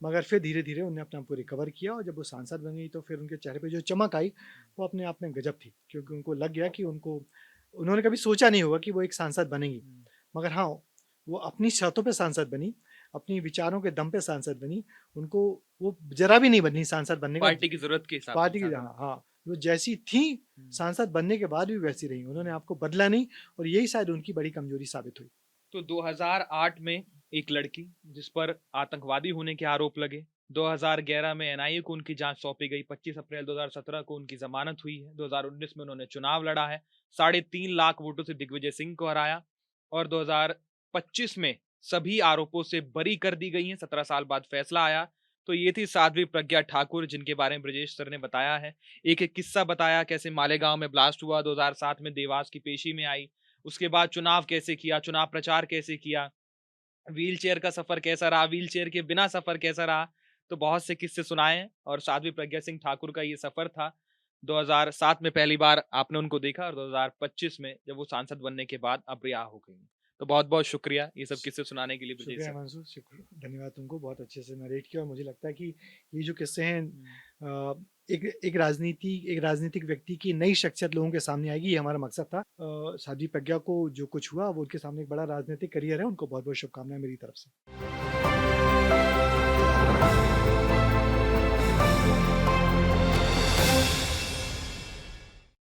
मगर फिर धीरे-धीरे उन्होंने अपने आप को रिकवर किया, और जब वो सांसद बन गई तो फिर उनके चेहरे पे जो चमक आई, वो अपने आप में गज़ब थी, क्योंकि उनको लग गया कि उन्होंने कभी सोचा नहीं होगा कि वो एक सांसद बनेंगी। हुँ। मगर हाँ, वो अपनी शर्तों पे सांसद बनी, अपनी विचारों के दम पे सांसद बनी, उनको वो ज़रा भी नहीं बनी सांसद बनने का। पार्टी की ज़रूरत के हिसाब से पार्टी की, सांसद। हाँ, हाँ, वो जैसी थीं, हुँ। सांसद बनने के बाद भी वैसी रहीं, उन्होंने आपको बदला नहीं, और यही शायद उनकी बड़ी कमज़ोरी साबित हुई। तो 2008 में एक लड़की जिस पर आतंकवादी होने के आरोप लगे, 2011 में एनआईए को उनकी जांच सौंपी गई, 25 अप्रैल 2017 को उनकी जमानत हुई है, 2019 में उन्होंने चुनाव लड़ा है, 3.5 लाख वोटों से दिग्विजय सिंह को हराया, और 2025 में सभी आरोपों से बरी कर दी गई हैं, 17 साल बाद फैसला आया। तो ये थी साध्वी प्रज्ञा ठाकुर, जिनके बारे में ब्रजेश सर ने बताया है। एक-एक किस्सा बताया, कैसे मालेगांव में ब्लास्ट हुआ, 2007 में देवास की पेशी में आई, उसके बाद चुनाव कैसे किया, चुनाव प्रचार कैसे किया, व्हीलचेयर का सफ़र कैसा रहा, व्हीलचेयर के बिना सफ़र कैसा रहा। तो बहुत से किस्से सुनाए हैं, और साध्वी प्रज्ञा सिंह ठाकुर का ये सफ़र था। 2007 में पहली बार आपने उनको देखा, और 2025 में जब वो सांसद बनने के बाद अब रिहा हो गई। तो बहुत-बहुत शुक्रिया ये सब किस्से सुनाने के लिए ब्रजेश शुक्रिया सर। हिमांशु, धन्यवाद तुमको, बहुत अच्छे से नरेट किया, और मुझे लगता है कि ये जो किस्से हैं, हुँ। एक राजनीतिक व्यक्ति की नई शख्सियत लोगों के सामने आएगी, ये हमारा मकसद था। साध्वी प्रज्ञा को जो कुछ हुआ, वो उनके सामने एक बड़ा राजनीतिक करियर है, उनको बहुत-बहुत शुभकामनाएँ मेरी तरफ से।